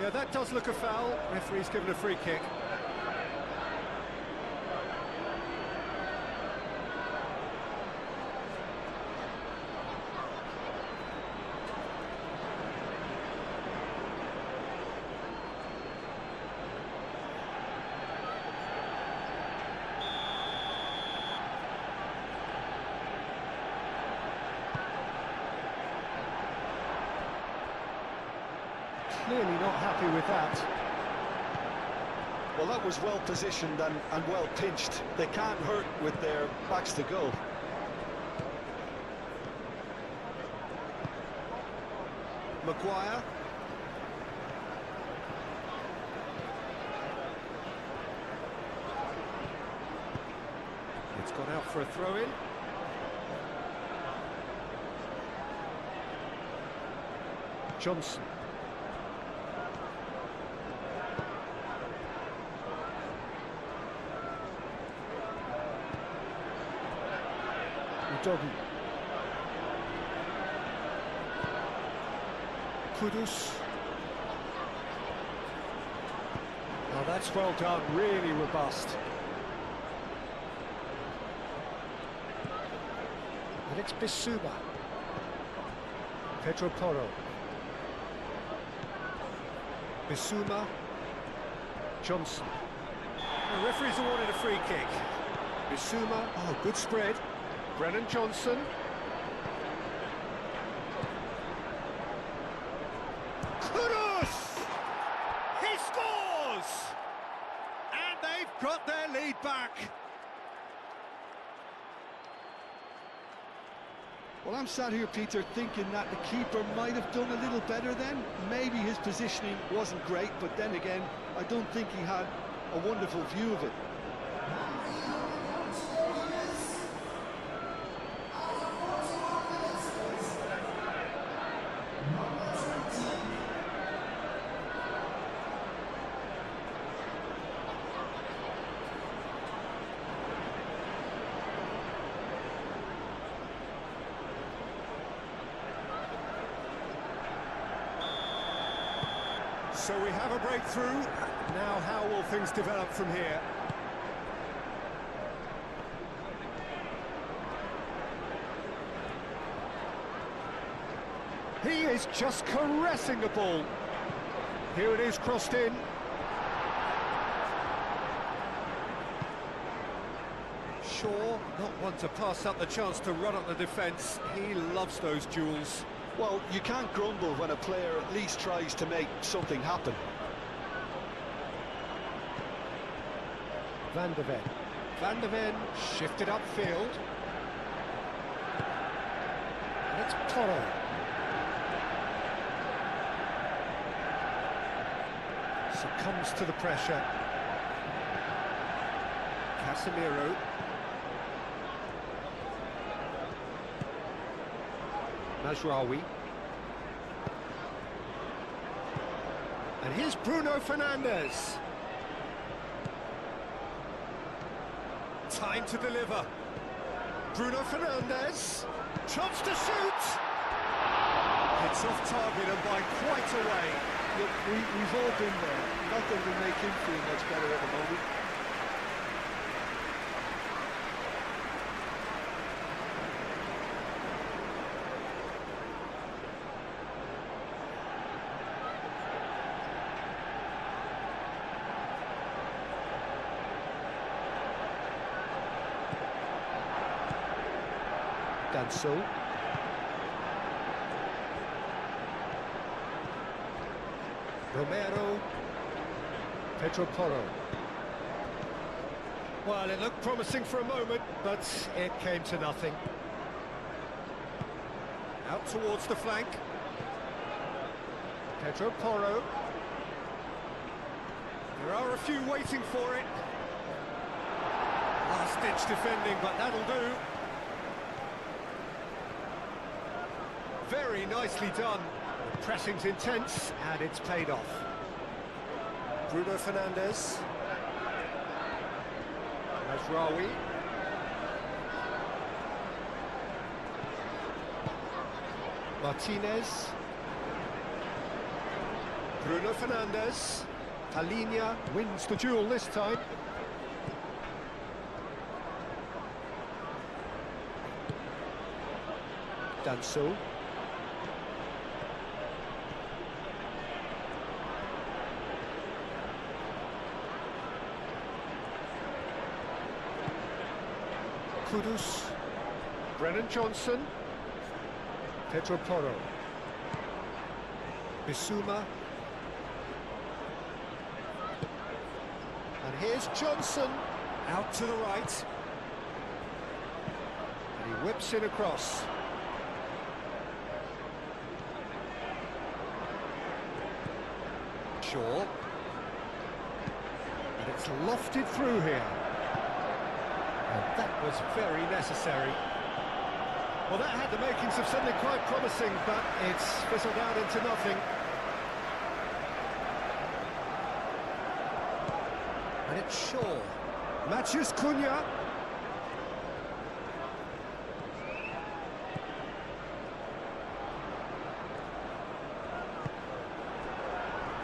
Yeah, that does look a foul. Referee's given a free kick. Clearly not happy with that. Well, that was well positioned and well pinched. They can't hurt with their backs to goal. Maguire. It's gone out for a throw-in. Johnson. Udogie. Kudus. Oh, that's well done, really robust. And it's Bissouma. Pedro Porro. Bissouma. Johnson. The referee's awarded a free kick. Bissouma, oh, good spread. Brennan Johnson. Kudus! He scores! And they've got their lead back. Well, I'm sat here, Peter, thinking that the keeper might have done a little better then. Maybe his positioning wasn't great, but then again, I don't think he had a wonderful view of it. So we have a breakthrough. Now how will things develop from here? He is just caressing the ball. Here it is, crossed in. Shaw, not one to pass up the chance to run up the defence. He loves those duels. Well, you can't grumble when a player at least tries to make something happen. Van de Ven. Van de Ven shifted upfield. And it's Porro. Succumbs to the pressure. Casemiro. Mazraoui. And here's Bruno Fernandes. Time to deliver. Bruno Fernandes. Chance to shoot. It's off target and by quite a way. Look, we've all been there. Nothing will make him feel much better at the moment. Danso. Romero. Pedro Porro. Well, it looked promising for a moment, but it came to nothing. Out towards the flank. Pedro Porro. There are a few waiting for it. Last-ditch defending, but that'll do. Very nicely done. The pressing's intense, and it's paid off. Bruno Fernandes. Mazraoui. Martinez. Bruno Fernandes. Palhinha wins the duel this time. Danso. Kudus. Brennan Johnson. Pedro Porro. Bissouma. And here's Johnson. Out to the right. And he whips it across. Shaw. And it's lofted through here. And that was very necessary. Well, that had the makings of something quite promising, but it's fizzled out into nothing. And it's Shaw. Matheus Cunha.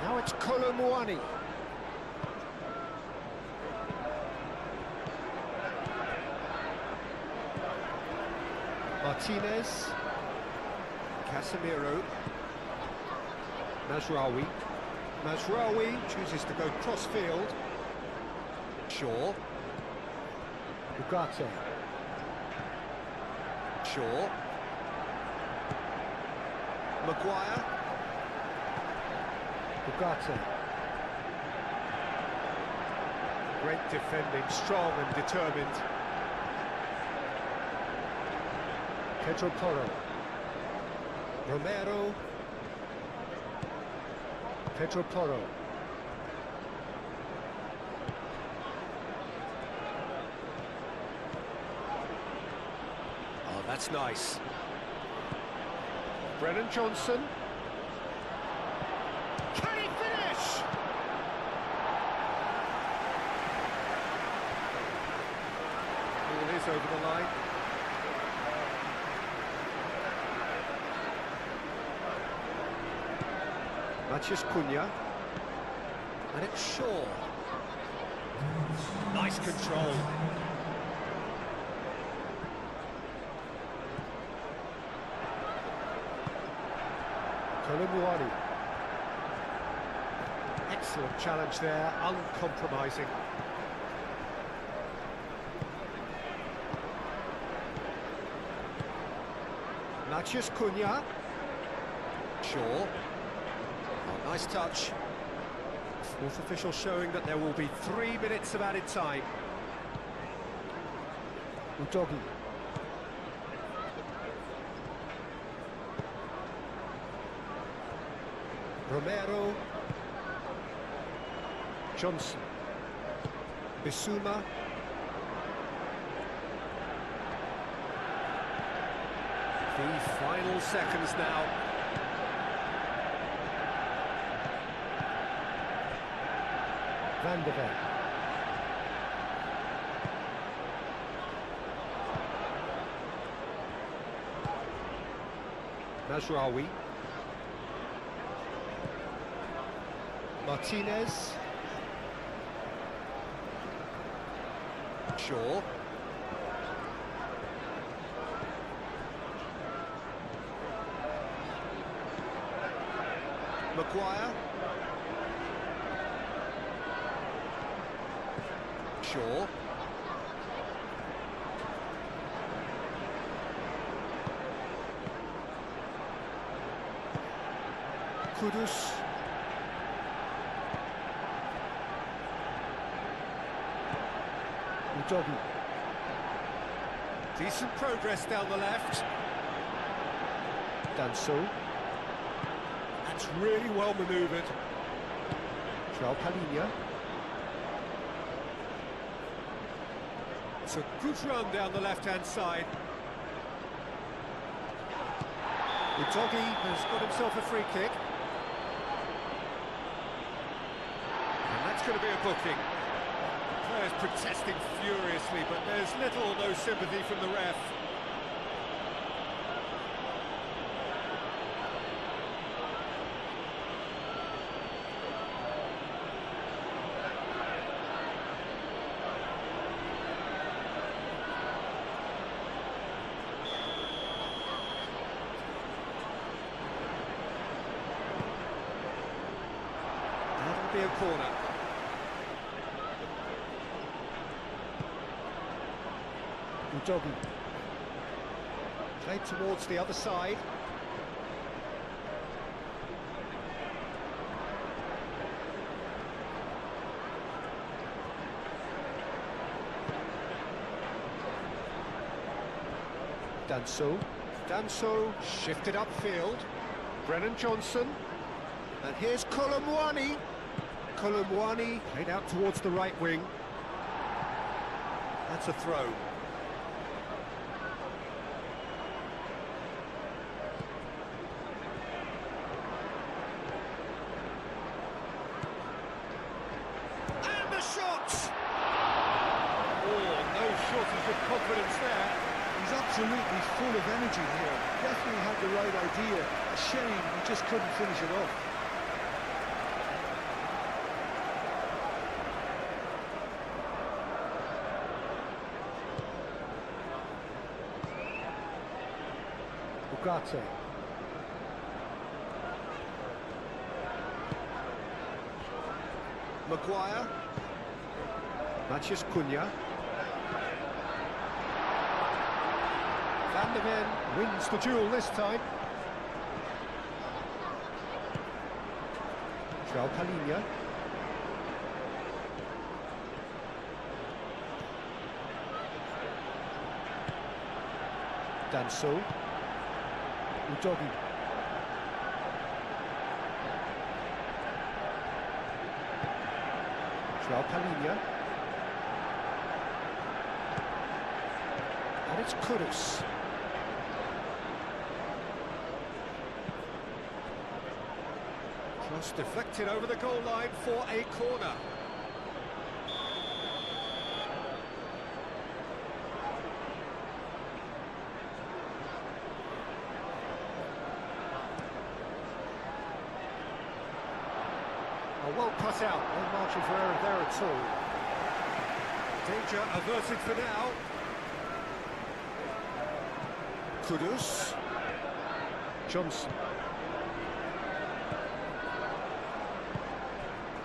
Now it's Kolo Muani. Martinez. Casemiro. Mazraoui. Mazraoui chooses to go cross-field. Shaw. Ugarte. Shaw. Maguire. Ugarte. Great defending, strong and determined. Pedro Porro. Romero. Pedro Porro. Oh, that's nice. Brennan Johnson. Can he finish? Ball is over the line. Matheus Cunha. And it's Shaw. Nice control. Kolo Muani. Excellent challenge there, uncompromising. Matheus Cunha. Shaw. Oh, nice touch. Fourth official showing that there will be 3 minutes of added time. Udogi. Romero. Johnson. Bissouma. The final seconds now. Van de Ven. Mazraoui. Martinez. Shaw. Maguire. Shaw. Kudus. Udogi. Decent progress down the left. Danso. That's really well manoeuvred. Palhinha. It's a good run down the left-hand side. Udogi has got himself a free kick. And that's going to be a booking. Players protesting furiously, but there's little or no sympathy from the ref. That'll be a corner. Udogi. Played towards the other side. Danso shifted upfield. Brennan Johnson. And here's Colomwani. Colomwani played out towards the right wing. That's a throw. And the shot! Oh, no shortage of confidence there. He's absolutely full of energy here. Definitely had the right idea. A shame he just couldn't finish it off. Ugarte. Maguire. Matheus Cunha. Van de Ven wins the duel this time. Palhinha. Danso. Udogi. Palhinha. And it's Kudus. Cross deflected over the goal line for a corner. Well cut out, no margin for error there at all. Danger averted for now. Kudus. Johnson.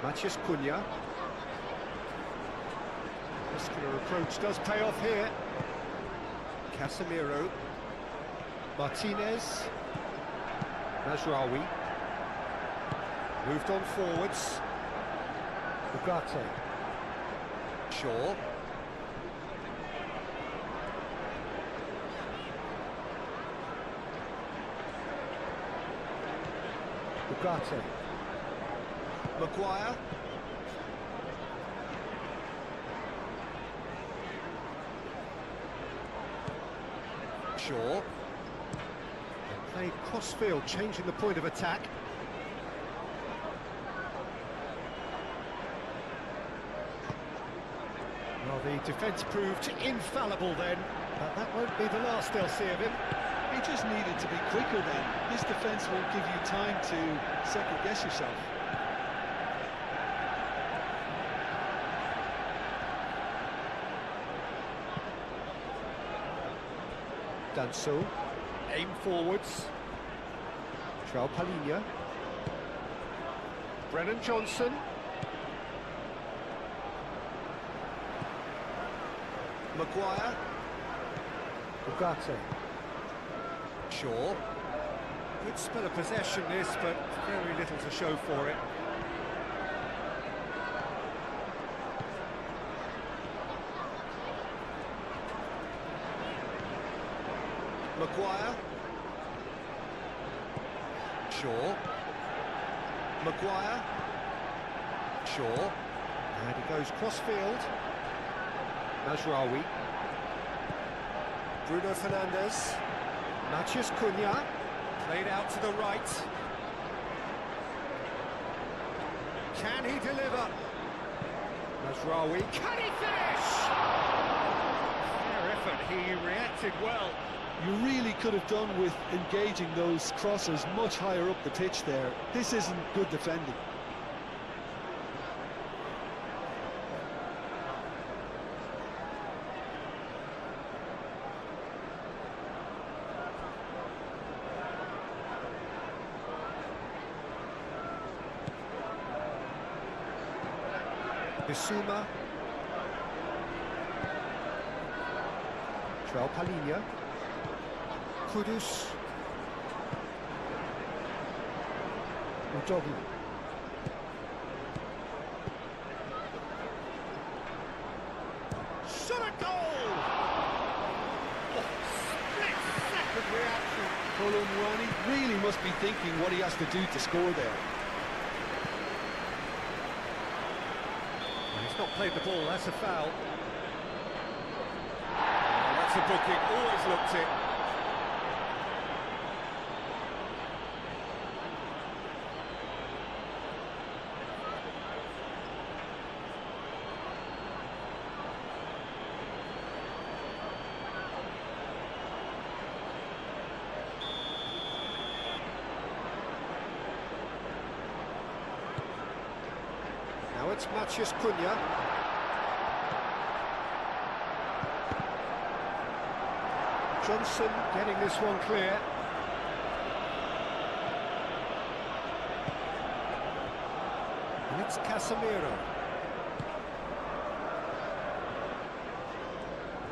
Matheus Cunha. Muscular approach does pay off here. Casemiro. Martinez. Mazraoui. Moved on forwards. Ugarte. Shaw. Ugarte. Maguire. Shaw. Played cross-field, changing the point of attack. Well, the defence proved infallible then, but that won't be the last they'll see of him. He just needed to be quicker then. This defence won't give you time to second-guess yourself. Danso. Aim forwards. Palhinha. Brennan Johnson. Maguire. Ugarte. Shaw. Good spell of possession this, but very little to show for it. Maguire. Shaw. Maguire. Shaw. And he goes cross-field. Mazraoui. Bruno Fernandes. Matheus Cunha. Played out to the right. Can he deliver? Mazraoui. Can he finish? Fair effort, he reacted well. You really could have done with engaging those crossers much higher up the pitch there. This isn't good defending. Bissouma. João Palhinha. Kudus. Udogi. Shot a goal! Oh, split-second reaction. Colomwani really must be thinking what he has to do to score there. He's not played the ball, that's a foul. Oh, that's a booking, always looked it. Now it's Matheus Cunha. Johnson getting this one clear. And it's Casemiro.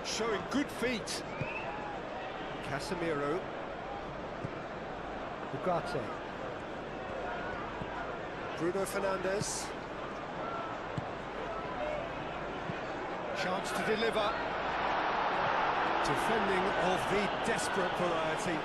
Showing good feet. Casemiro. Ugarte. Bruno Fernandes. Chance to deliver. Defending of the desperate variety.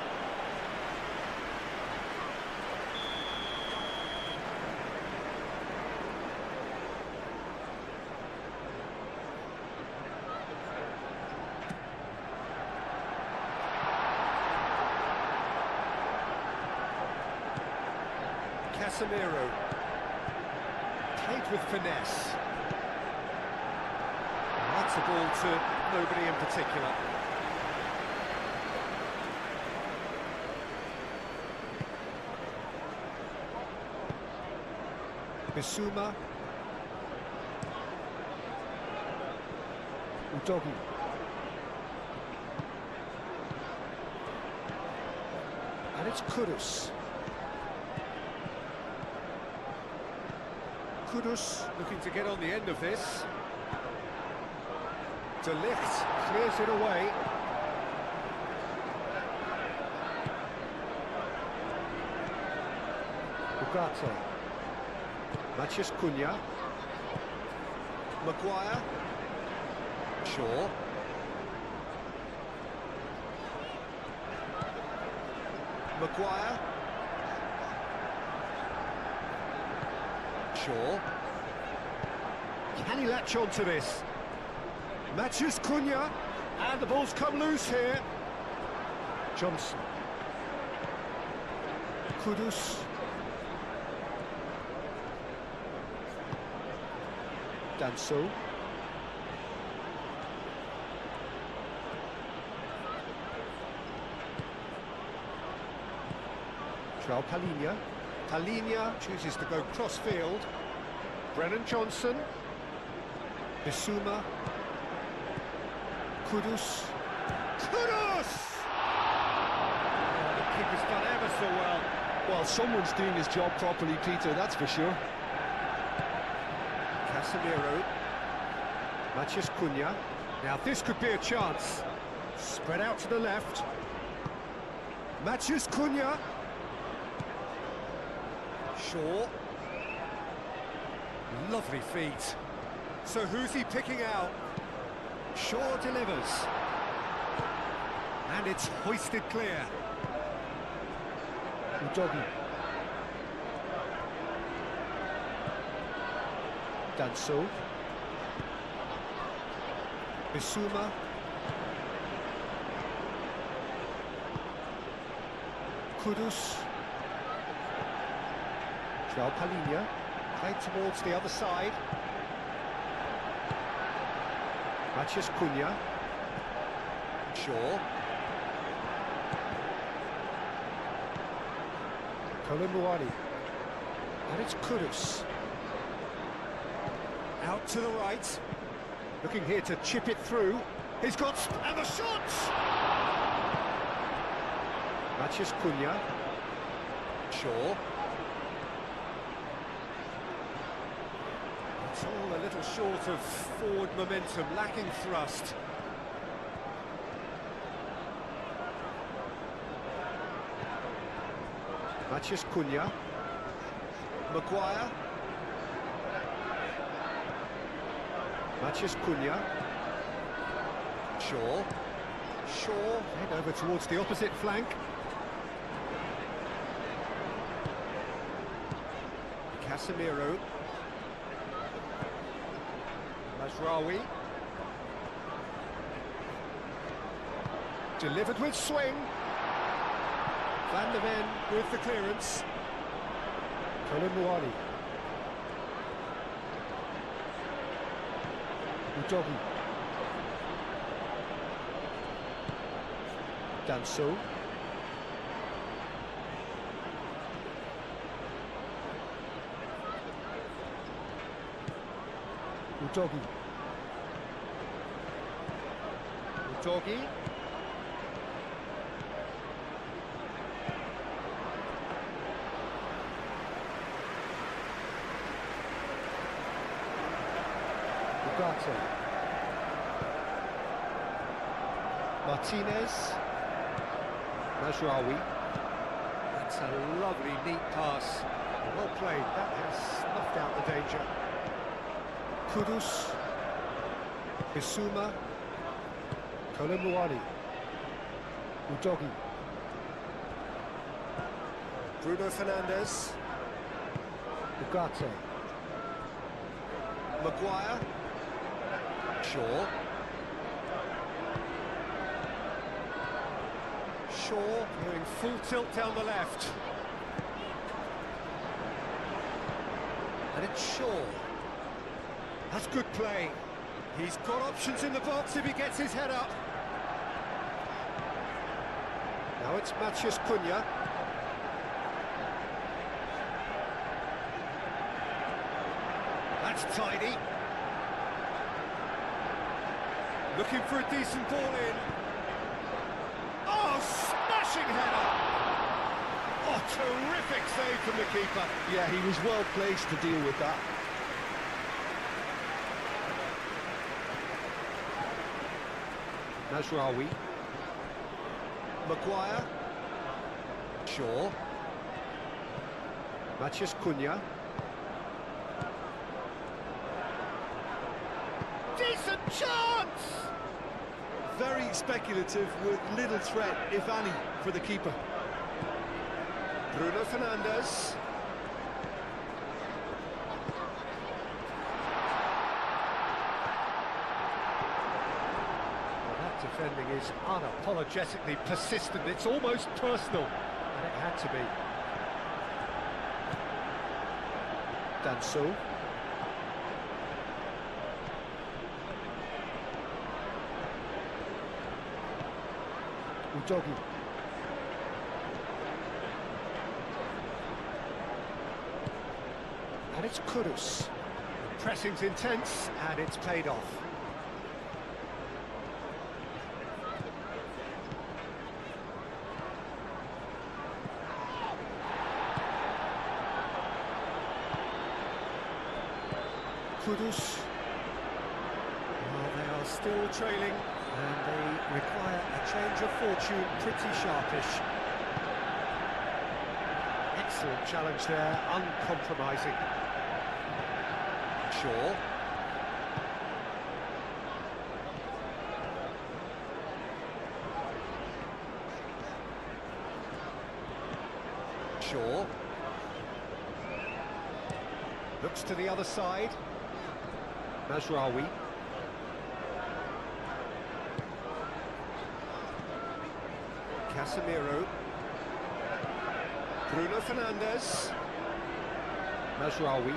Casemiro. Played with finesse. That's a ball to nobody in particular. Bissouma. Udogi. And it's Kudus. Kudus looking to get on the end of this. De Ligt clears it away. Ugarte. Matheus Cunha. Maguire. Shaw. Maguire. Shaw. Can he latch on to this? Matheus Cunha, and the ball's come loose here. Johnson. Kudus. Danso. João Palhinha. Palhinha chooses to go cross-field. Brennan Johnson. Bissouma. Kudus. Kudus! Oh, the keeper's done ever so well. Well, someone's doing his job properly, Peter, that's for sure. Casemiro. Matheus Cunha. Now this could be a chance. Spread out to the left. Matheus Cunha. Shaw. Lovely feet. So who's he picking out? Shaw delivers. And it's hoisted clear. Udogi. Danso. Bissouma. Kudus. João Palhinha. Played towards the other side. Matheus Cunha. Shaw. Kolomuani. And it's Kudus. Out to the right. Looking here to chip it through. He's got... and the shot! Matheus Cunha. Shaw. It's all a little short of forward momentum, lacking thrust. Matheus Cunha. Maguire. Matheus Cunha. Shaw. Head over towards the opposite flank. Casemiro. Mazraoui. Delivered with swing. Van der Ven with the clearance. Kolomuani. Udogi. Danso. Udogi. Ugarte. Martinez. Mazraoui. That's a lovely, neat pass. Well played. That has snuffed out the danger. Kudus. Bissouma. Kolomuani. Udogi. Bruno Fernandes. Ugarte. Maguire. Shaw. Going full tilt down the left. And it's Shaw. That's good play. He's got options in the box if he gets his head up. Now it's Matheus Cunha. That's tidy. Looking for a decent ball in. Oh, smashing header! Oh, terrific save from the keeper. Yeah, he was well placed to deal with that. Mazraoui. Maguire. Shaw. Matheus Cunha. Decent chance! Very speculative with little threat, if any, for the keeper. Bruno Fernandes. Well, that defending is unapologetically persistent. It's almost personal, and it had to be. Danso. Udogi. And it's Kudus. The pressing's intense, and it's paid off. Kudus. Well, they are still trailing, and they require a change of fortune, pretty sharpish. Excellent challenge there, uncompromising. Shaw. Shaw. Looks to the other side. Mazraoui. Casemiro. Bruno Fernandes. Mazraoui.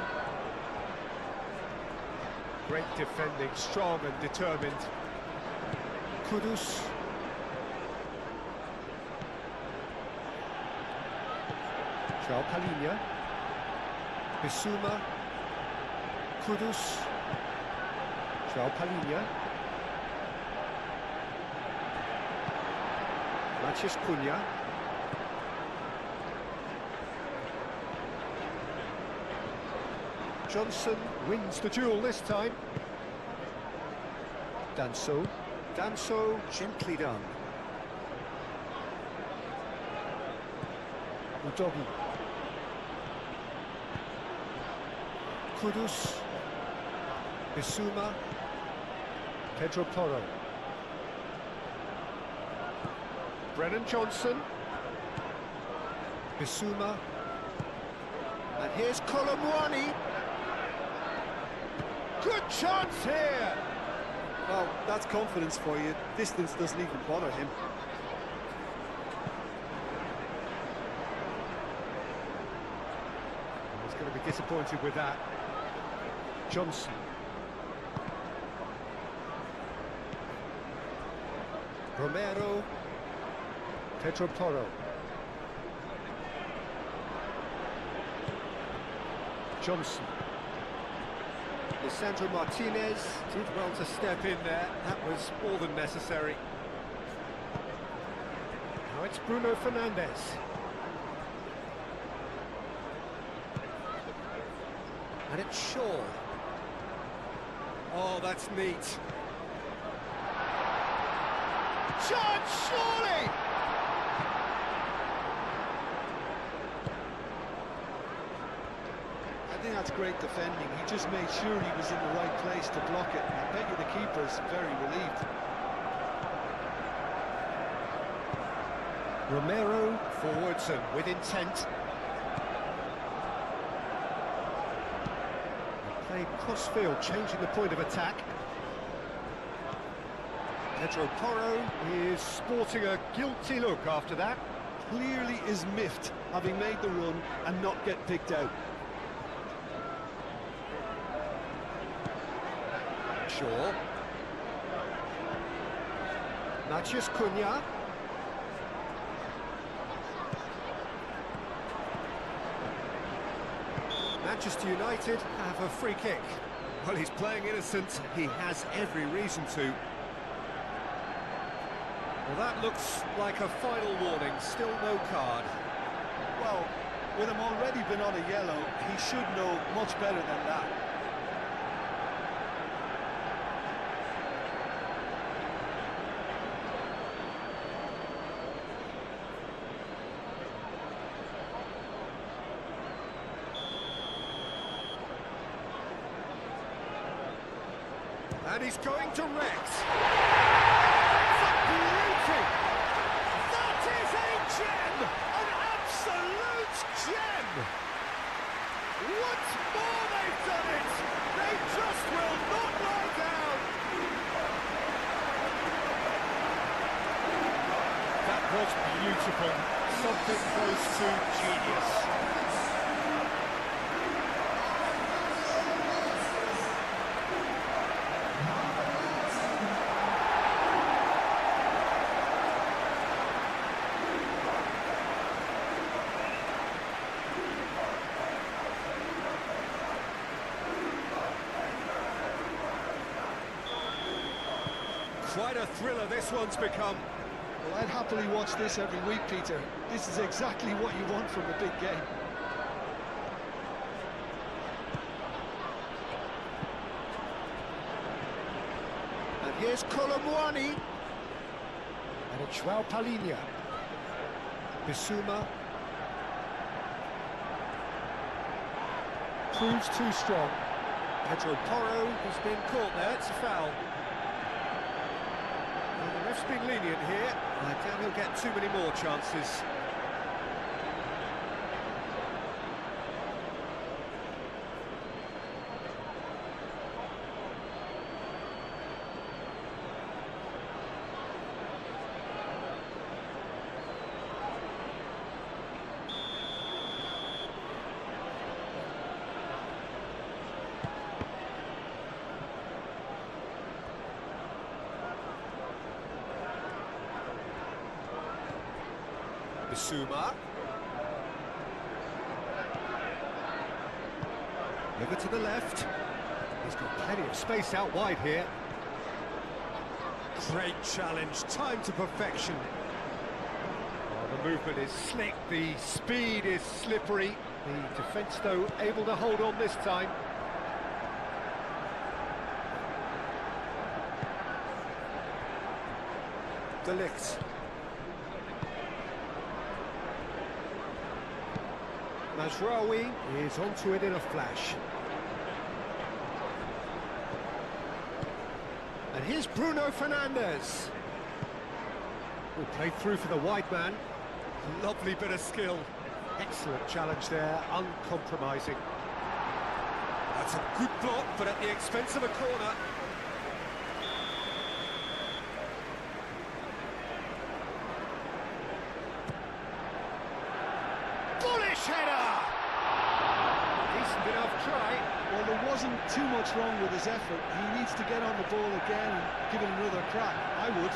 Great defending, strong and determined. Kudus. João Palhinha. Bissouma. Kudus. João Palhinha. Matheus Cunha. Johnson wins the duel this time. Danso. Danso, gently done. Udogi. Kudus. Bissouma. Pedro Porro. Brennan Johnson. Bissouma. And here's Colomwani. Good chance here! Well, that's confidence for you. Distance doesn't even bother him. He's going to be disappointed with that. Johnson. Romero. Pedro Porro. Johnson. Lisandro Martinez did well to step in there. That was more than necessary. Now it's Bruno Fernandes. And it's Shaw. Oh, that's neat. Chance, surely! I think that's great defending. He just made sure he was in the right place to block it. I bet you the keeper's very relieved. Romero forwards and with intent. Played cross-field, changing the point of attack. Pedro Porro is sporting a guilty look after that. Clearly is miffed, having made the run and not get picked out. Shaw. Matheus Cunha. Manchester United have a free kick. Well, he's playing innocent. He has every reason to. Well, that looks like a final warning. Still no card. Well, with him already been on a yellow, he should know much better than that. And he's going to Rex. It's a beauty! That is a gem! An absolute gem! Once more they've done it! They just will not lie down! That was beautiful. Something close to genius. Quite a thriller this one's become. Well, I'd happily watch this every week, Peter. This is exactly what you want from a big game. And here's Colomwani. And it's João Palhinha. Bissouma. Proves too strong. Pedro Porro has been caught there, it's a foul. Well, the ref's been lenient here. I doubt he'll get too many more chances. Bissouma. Over to the left. He's got plenty of space out wide here. Great challenge, time to perfection. Oh, the movement is slick, the speed is slippery. The defence, though, able to hold on this time. De Ligt. Mazraoui is onto it in a flash. And here's Bruno Fernandes. Will play through for the wide man. Lovely bit of skill. Excellent challenge there, uncompromising. That's a good block, but at the expense of a corner. Bullish header! Decent enough try. Well, there wasn't too much wrong with his effort. He needs to get on the ball again and give it another crack. I would.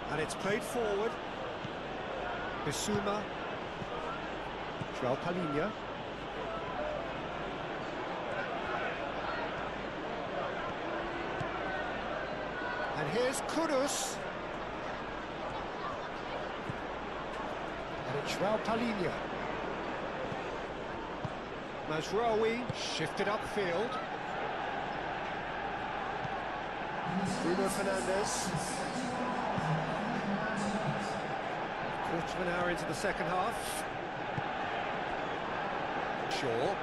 And it's played forward. Bissouma. João Palhinha. And here's Kudus. And it's João Palhinha. Mazraoui shifted upfield. Bruno Fernandes. Quarter of an hour into the second half. Shaw.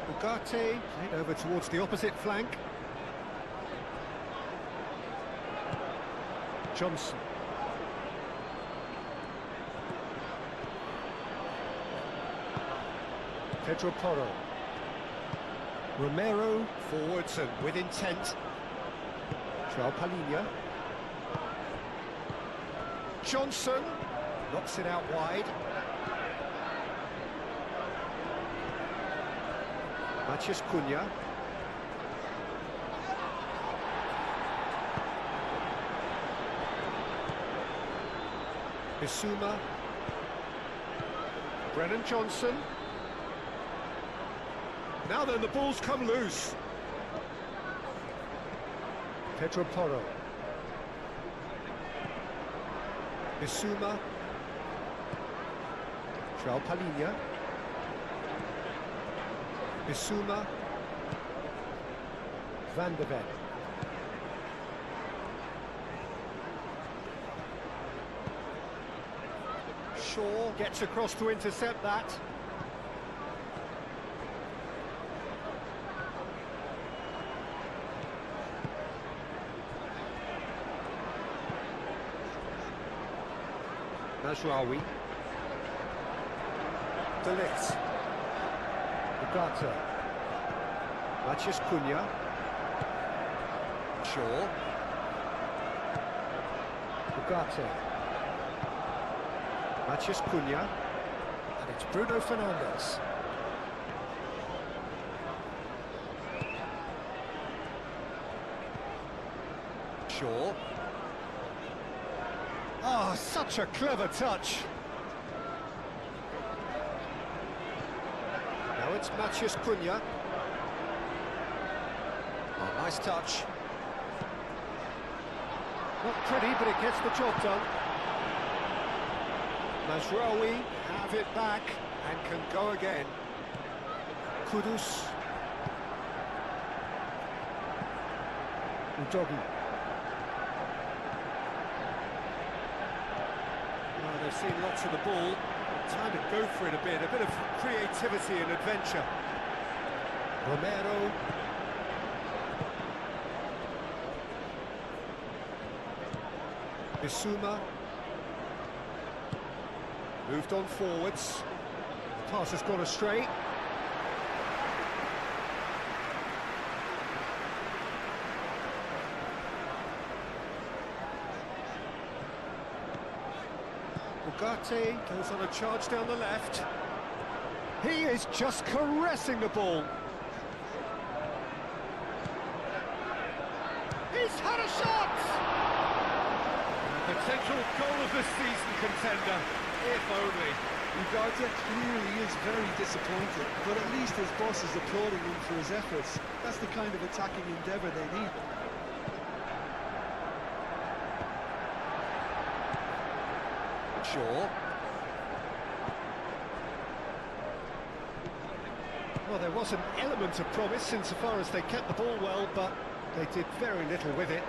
Ugarte played over towards the opposite flank. Johnson. Pedro Porro. Romero forwards and with intent. João Palhinha. Johnson knocks it out wide. Matheus Cunha. Bissouma. Brennan Johnson. Now then, the ball's come loose. Pedro Porro. Bissouma. João Palhinha. Bissouma. Van de Ven. Shaw gets across to intercept that. Mazraoui. De Ligt. Ugarte. Matheus Cunha. Shaw. Ugarte. Matheus Cunha. And it's Bruno Fernandes. Shaw. Oh, such a clever touch. Now it's Matheus Cunha. Oh, nice touch. Not pretty, but it gets the job done. Mazraoui have it back and can go again. Kudus. Udogi. Well, they've seen lots of the ball. Time to go for it a bit of creativity and adventure. Romero. Bissouma. Moved on forwards. The pass has gone astray. Ugarte goes on a charge down the left. He is just caressing the ball. He's had a shot! Potential goal of the season contender, if only. Ugarte clearly is very disappointed, but at least his boss is applauding him for his efforts. That's the kind of attacking endeavour they need. Shaw. Well, there was an element of promise insofar as they kept the ball well, but they did very little with it.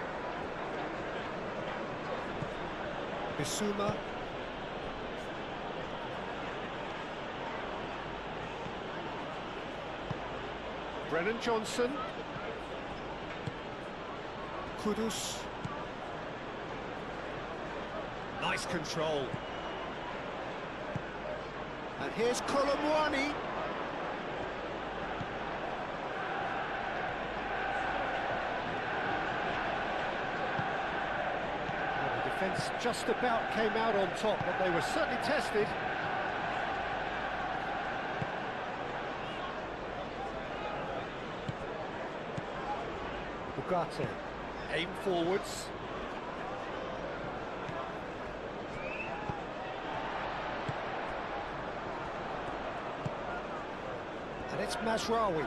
Bissouma. Brennan Johnson. Kudus. Nice control. And here's Kolomwani. The defence just about came out on top, but they were certainly tested. Ugarte, aim forwards. And it's Mazraoui.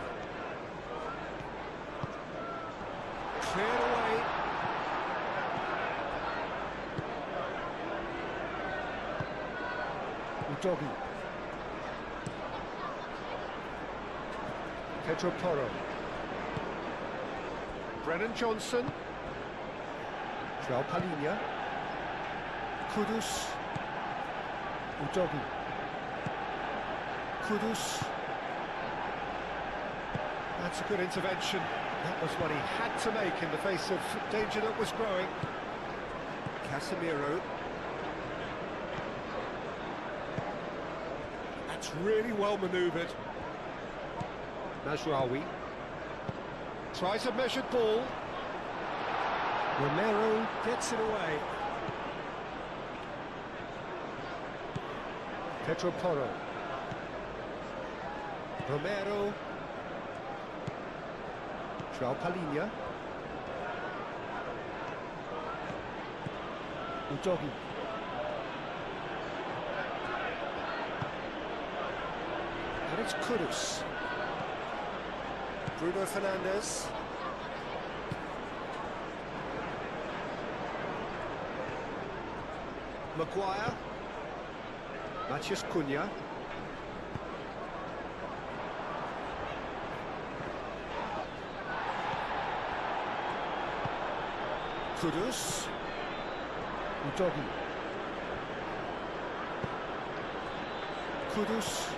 Cleared away. Udogi. Pedro Porro. Brennan Johnson. João Palhinha. Kudus. Udogi. Kudus. That's a good intervention. That was what he had to make in the face of danger that was growing. Casemiro. That's really well manoeuvred. Mazraoui. Tries a measured ball. Romero gets it away. Pedro Porro. Romero. João Palhinha. Udogi. And it's Kudus. Bruno Fernandes. Maguire. Matheus Cunha. Kudus. Udogi. Kudus.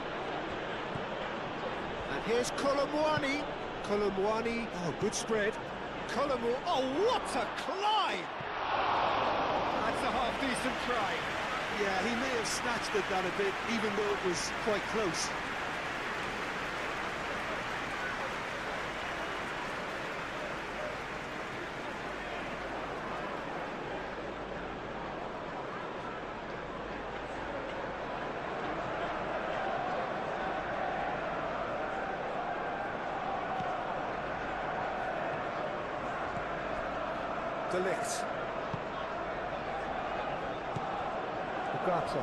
And here's Kolomwani. Kolomwani. Oh, good spread. Kolomwani. Oh, what a climb! That's a half-decent try. Yeah, he may have snatched at that a bit, even though it was quite close. De Ligt. Ugarte.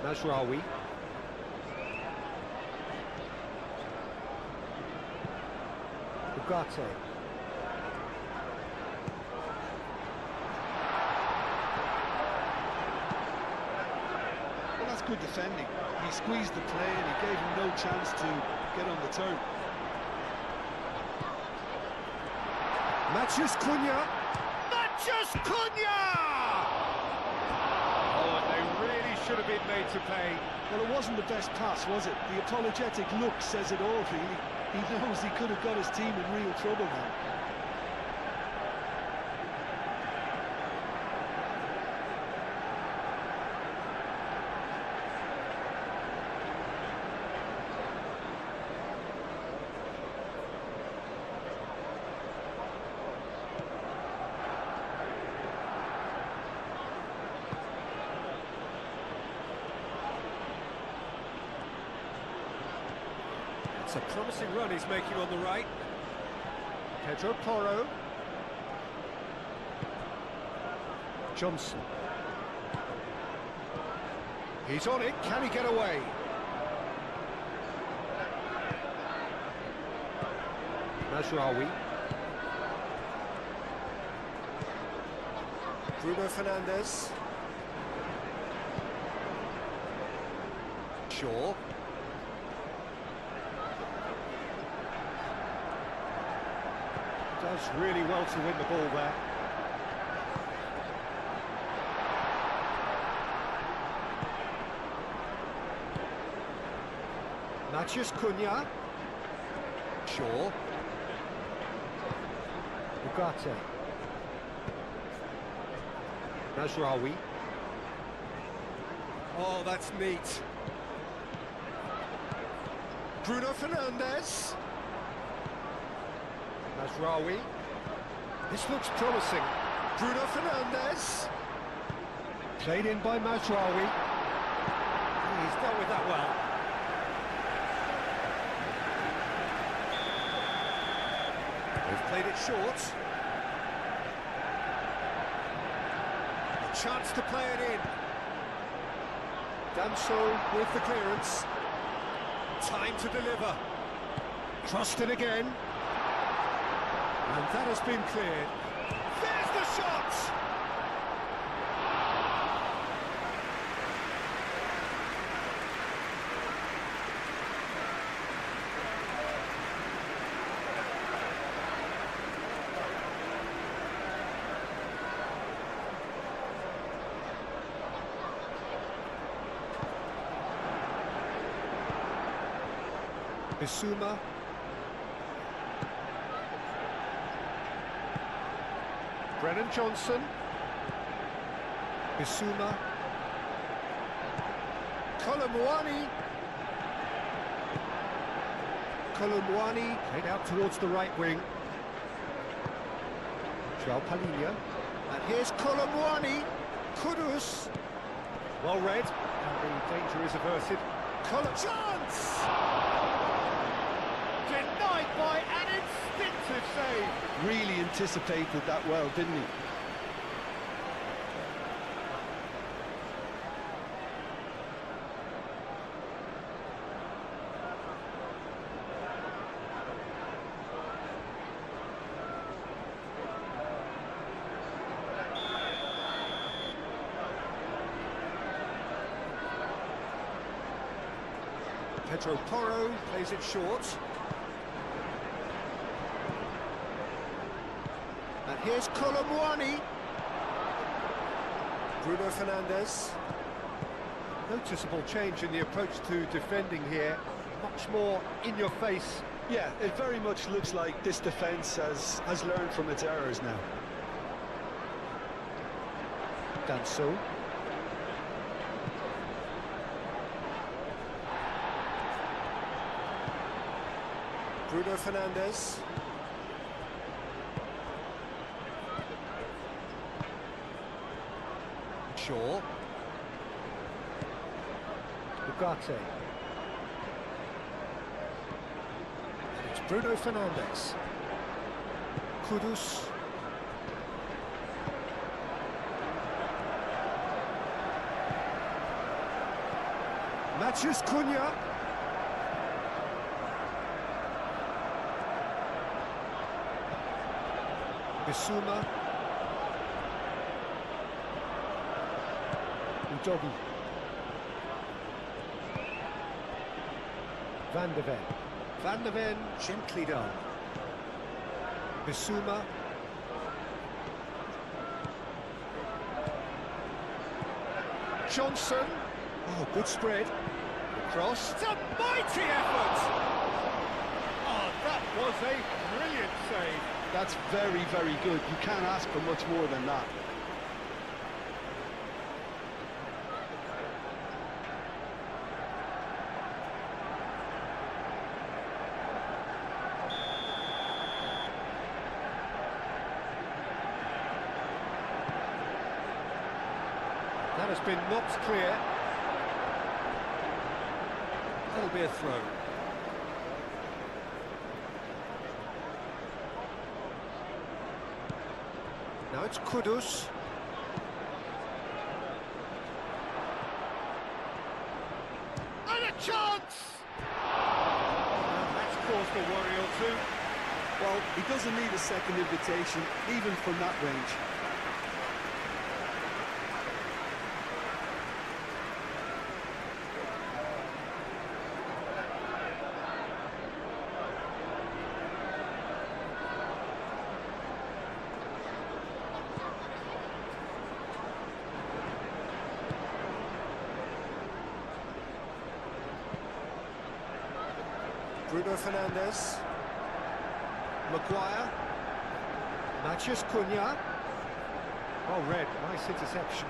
Mazraoui. Ugarte. Well, that's good defending. He squeezed the play and he gave him no chance to get on the turn. Matheus Cunha. Matheus Cunha! Oh, and they really should have been made to pay. Well, it wasn't the best pass, was it? The apologetic look says it all, really. He knows he could have got his team in real trouble now. It's a promising run he's making on the right. Pedro Porro. Johnson. He's on it, can he get away? Mazraoui. Bruno Fernandes. Shaw. Does really well to win the ball there. Matheus Cunha. Shaw. Ugarte. Mazraoui. Oh, that's neat. Bruno Fernandes. Mazraoui. This looks promising. Bruno Fernandes. Played in by Mazraoui. He's dealt with that well. They've played it short. A chance to play it in. Danso with the clearance. Time to deliver. Crossed it again. And that has been cleared. There's the shot! Bissouma. Brennan Johnson. Bissouma. Colomwani. Colomwani played out towards the right wing. João Palhinha. And here's Colomwani. Kudus. Well read. And the danger is averted. Chance! Denied by an instinctive save. Really anticipated that well, didn't he? Pedro Porro plays it short. And here's Colomwani. Bruno Fernandes. Noticeable change in the approach to defending here. Much more in your face. Yeah, it very much looks like this defence has learned from its errors now. Danso. Bruno Fernandes. Shaw. Ugarte. It's Bruno Fernandes. Kudus. Matheus Cunha. Bissouma. Udogi. Van de Ven. Van de Ven, gently done. Bissouma. Johnson. Oh, good spread. Cross. It's a mighty effort! Oh, that was a brilliant save. That's very, very good. You can't ask for much more than that. That has been knocked clear. That'll be a throw. Now it's Kudus. And a chance! And that's caused a worry or two. Well, he doesn't need a second invitation, even from that range. Bruno Fernandes. Maguire. Matheus Cunha. Oh, red. Nice interception.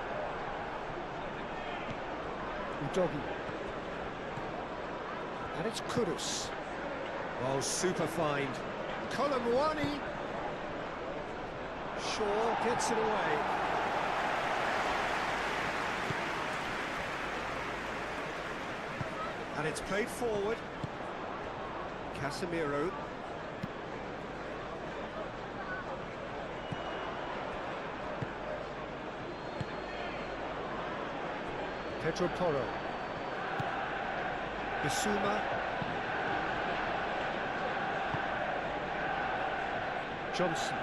Udogi. And it's Kudus. Oh, super find. Colomwani. Shaw gets it away. And it's played forward. Casemiro. Pedro Porro. Bissouma. Johnson.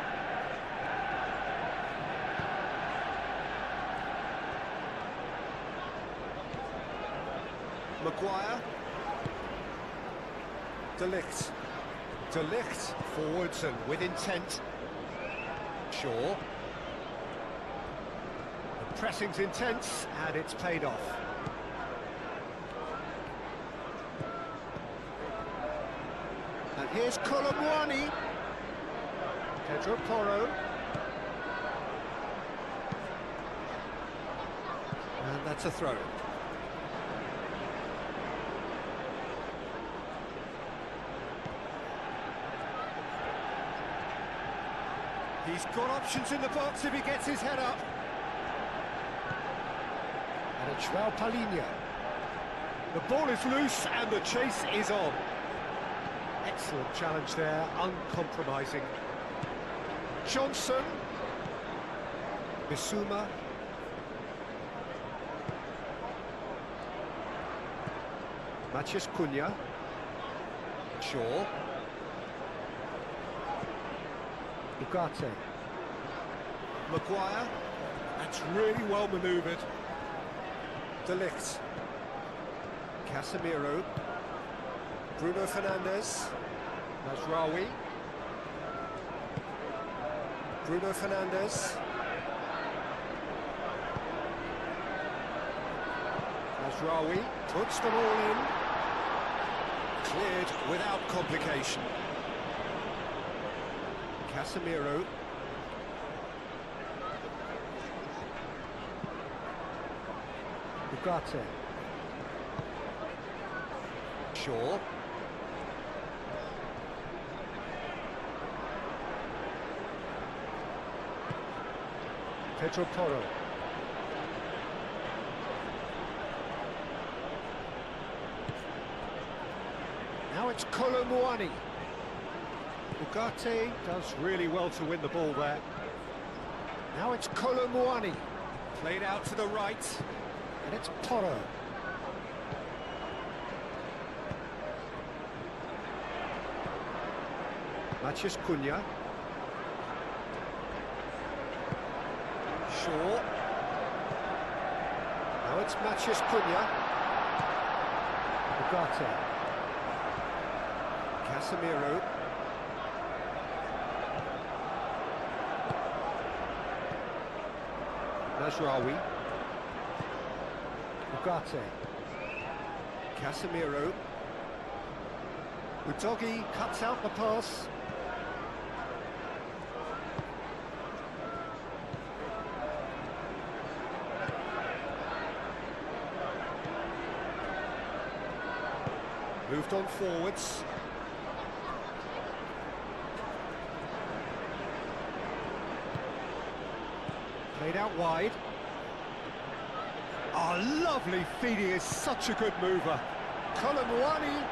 Maguire. De Ligt. De Ligt forwards and with intent. Shaw. The pressing's intense and it's paid off. And here's Colomwani. Pedro Porro. And that's a throw. He's got options in the box if he gets his head up. And it's João Palhinha. The ball is loose and the chase is on. Excellent challenge there, uncompromising. Johnson. Bissouma. Matheus Cunha. Shaw. Ugarte. Maguire. That's really well manoeuvred. De Ligt. Casemiro. Bruno Fernandes. Mazraoui. Bruno Fernandes. Mazraoui puts them all in. Cleared without complication. Casemiro. Ugarte. Shaw. Pedro Porro. Now it's Colomwani. Ugarte does really well to win the ball there. Now it's Colomwani. Played out to the right. And it's Porro. Matheus Cunha. Shaw. Now it's Matheus Cunha. Ugarte. Casemiro. Mazraoui. Ugarte. Casemiro. Udogi cuts out the pass. Moved on forwards. Played out wide. Oh, lovely feed, he is such a good mover. Colomwani.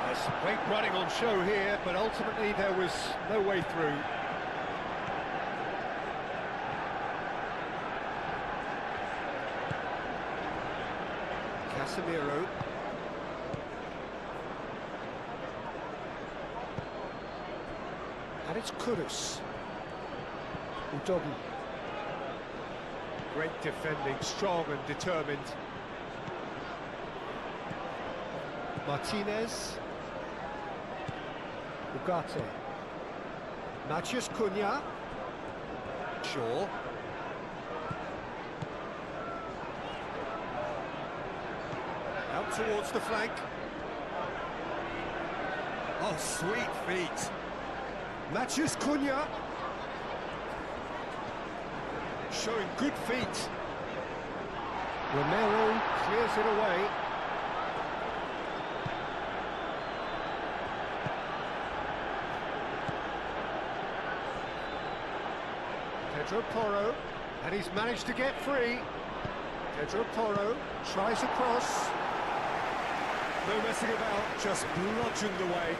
There's some great running on show here, but ultimately there was no way through. Casemiro. And it's Kudus. Udogi. Great defending, strong and determined. Martinez. Ugarte. Matheus Cunha. Shaw. Out towards the flank. Oh, sweet feet. Matheus Cunha. Showing good feet. Romero clears it away. Pedro Porro, and he's managed to get free. Pedro Porro tries a cross. No messing about, just bludgeoned away.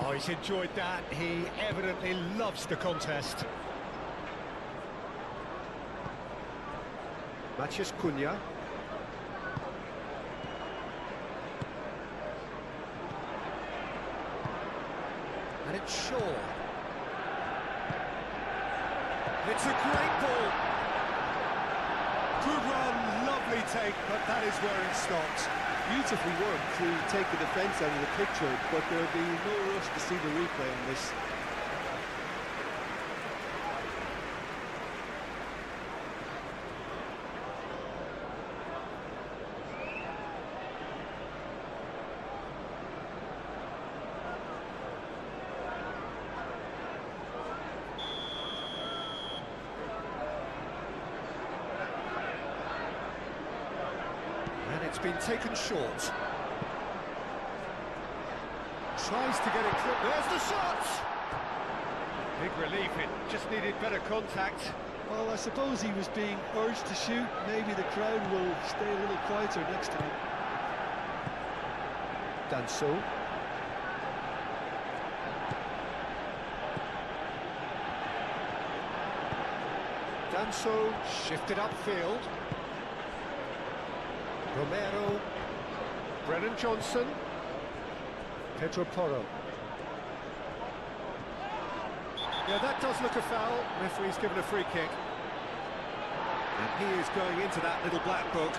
Oh, he's enjoyed that. He evidently loves the contest. Matheus Cunha. And it's Shaw. It's a great ball. Good run, lovely take, but that is where it stops. Beautifully worked to take the defence out of the picture, but there'll be no rush to see the replay on this. It's been taken short. Tries to get it clear. There's the shot! Big relief, it just needed better contact. Well, I suppose he was being urged to shoot. Maybe the crowd will stay a little quieter next to him. Danso. Danso shifted upfield. Romero, Brennan Johnson, Pedro Porro. Yeah, that does look a foul. Referee's given a free kick. And he is going into that little black book.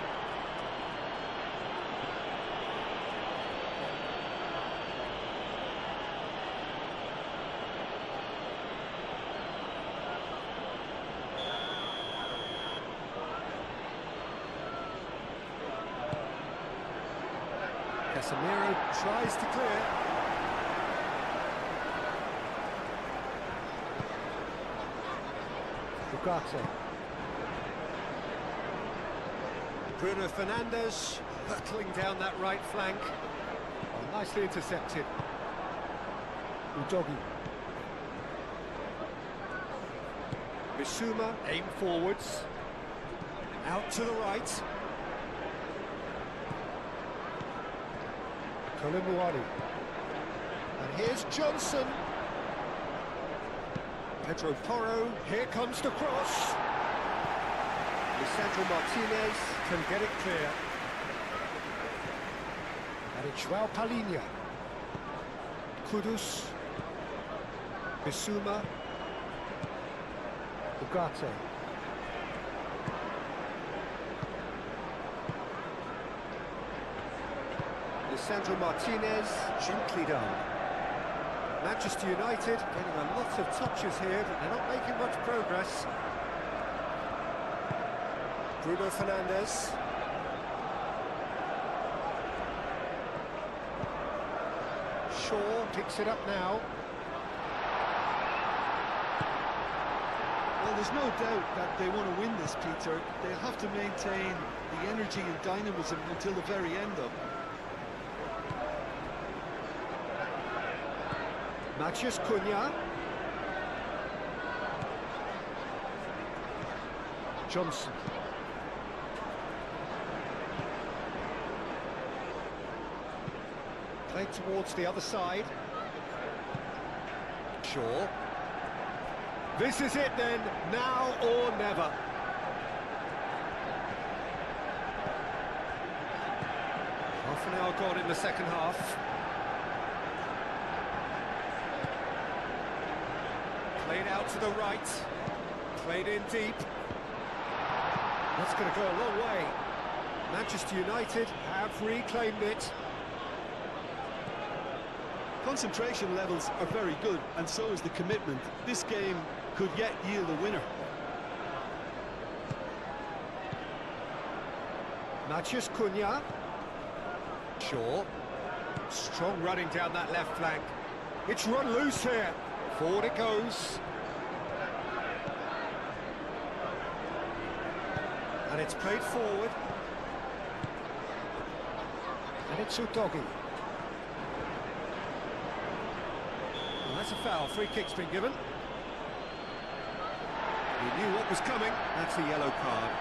Casemiro tries to clear. Ugarte. Bruno Fernandes hurtling down that right flank. Oh, nicely intercepted. Udogi. Bissouma aim forwards. Out to the right. Koulibaly. And here's Johnson. Pedro Porro, here comes the cross. Lisandro Martinez can get it clear. And it's João Palhinha. Kudus. Bissouma. Ugarte. Lisandro Martinez, gently done. Manchester United getting a lot of touches here, but they're not making much progress. Bruno Fernandes. Shaw picks it up now. Well, there's no doubt that they want to win this, Peter. They have to maintain the energy and dynamism until the very end of it. Matheus Cunha. Johnson. Played towards the other side. Shaw. This is it then, now or never. Half an hour gone in the second half. Played out to the right. Played in deep. That's going to go a long way. Manchester United have reclaimed it. Concentration levels are very good, and so is the commitment. This game could yet yield a winner. Matheus Cunha. Shaw. Strong running down that left flank. It's run loose here. Forward it goes. And it's played forward. And it's Udogi. Well, that's a foul. Free kick's been given. He knew what was coming. That's a yellow card.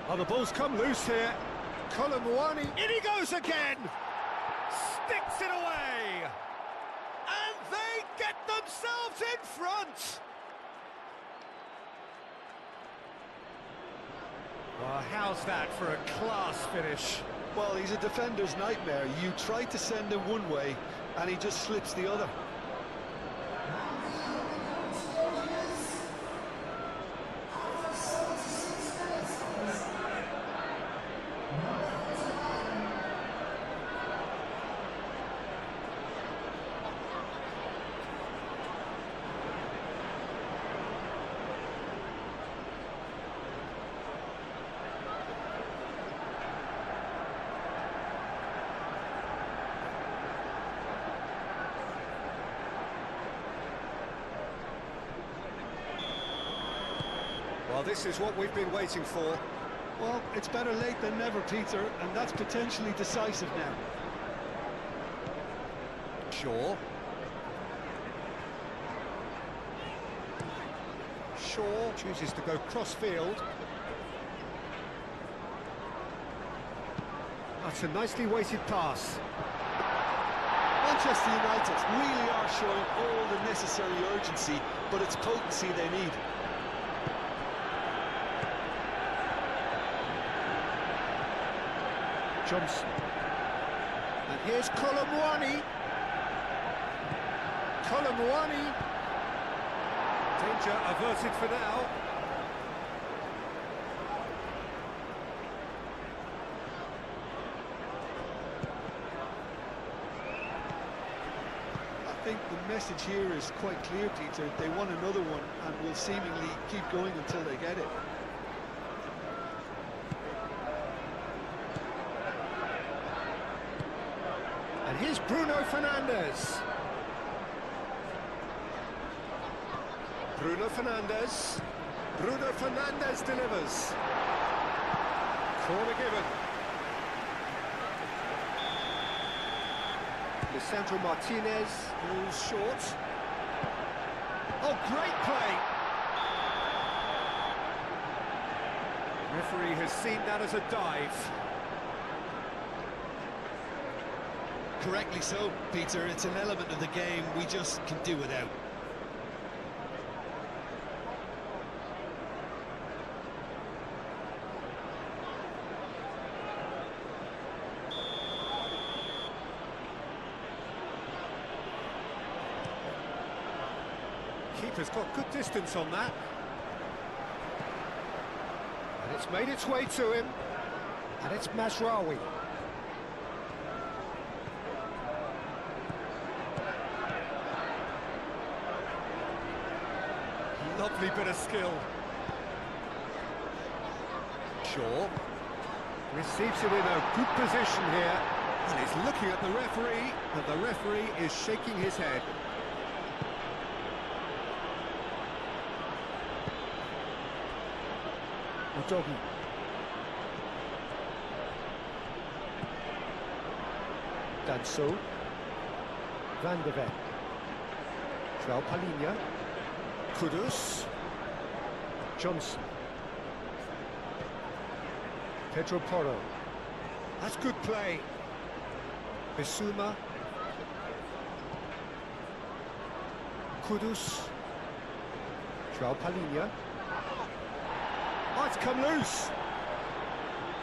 Oh, the ball's come loose here. Colomwani, in he goes again! Sticks it away! And they get themselves in front! Well, how's that for a class finish? Well, he's a defender's nightmare. You try to send him one way, and he just slips the other. Well, this is what we've been waiting for. Well, it's better late than never, Peter, and that's potentially decisive now. Shaw. Shaw chooses to go cross-field. That's a nicely weighted pass. Manchester United really are showing all the necessary urgency, but it's potency they need. Johnson. And here's Colomwani. Colomwani. Danger averted for now. I think the message here is quite clear, Peter. They want another one and will seemingly keep going until they get it. And here's Bruno Fernandes. Bruno Fernandes. Bruno Fernandes delivers. Corner given. Lisandro Martinez moves short. Oh, great play! Referee has seen that as a dive. Correctly so, Peter. It's an element of the game we just can do without. Keeper's got good distance on that. And it's made its way to him. And it's Mazraoui. Lovely bit of skill. Shaw receives it in a good position here, and he's looking at the referee, and the referee is shaking his head. Udogi. done so. Van de Ven. João Palhinha. Kudus. Johnson. Pedro Porro. That's good play. Bissouma. Kudus. João Palhinha. Oh, it's come loose.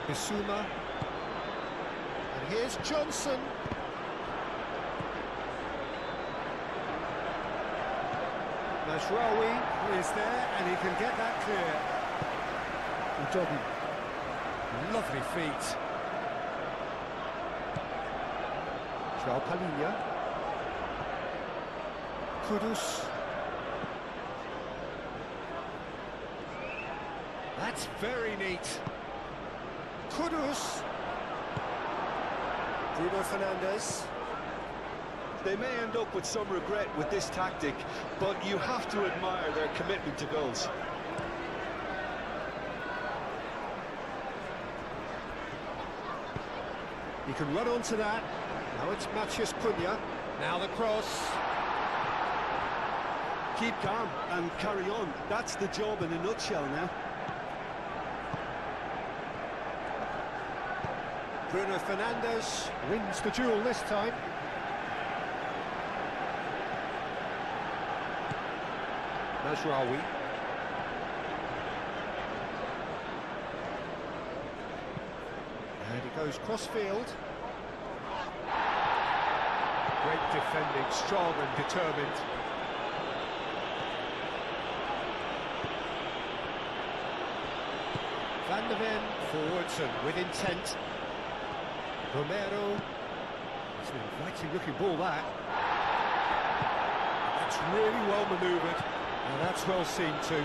Bissouma. And here's Johnson. Mazraoui is there and he can get that clear. Udogi. Lovely feet. João Palhinha. Kudus. That's very neat. Kudus. Bruno Fernandes. They may end up with some regret with this tactic, but you have to admire their commitment to goals. He can run onto that. Now it's Matheus Cunha. Now the cross. Keep calm and carry on. That's the job in a nutshell now. Bruno Fernandes wins the duel this time. Mazraoui. And he goes cross-field. Great defending, strong and determined. Van de Ven forwards and with intent. Romero. It's an inviting looking ball, that. That's really well manoeuvred. And that's well seen too.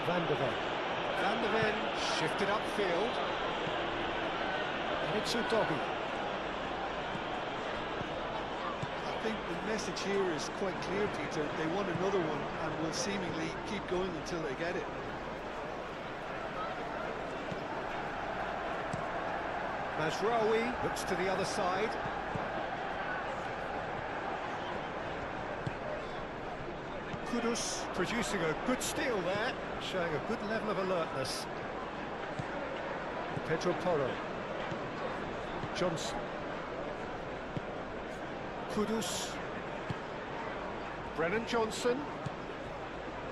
Van de Ven. Van de Ven shifted upfield. And it's Udogi. I think the message here is quite clear, Peter. They want another one and will seemingly keep going until they get it. Mazraoui looks to the other side. Kudus producing a good steal there, showing a good level of alertness. Pedro Porro. Johnson. Kudus. Brennan Johnson.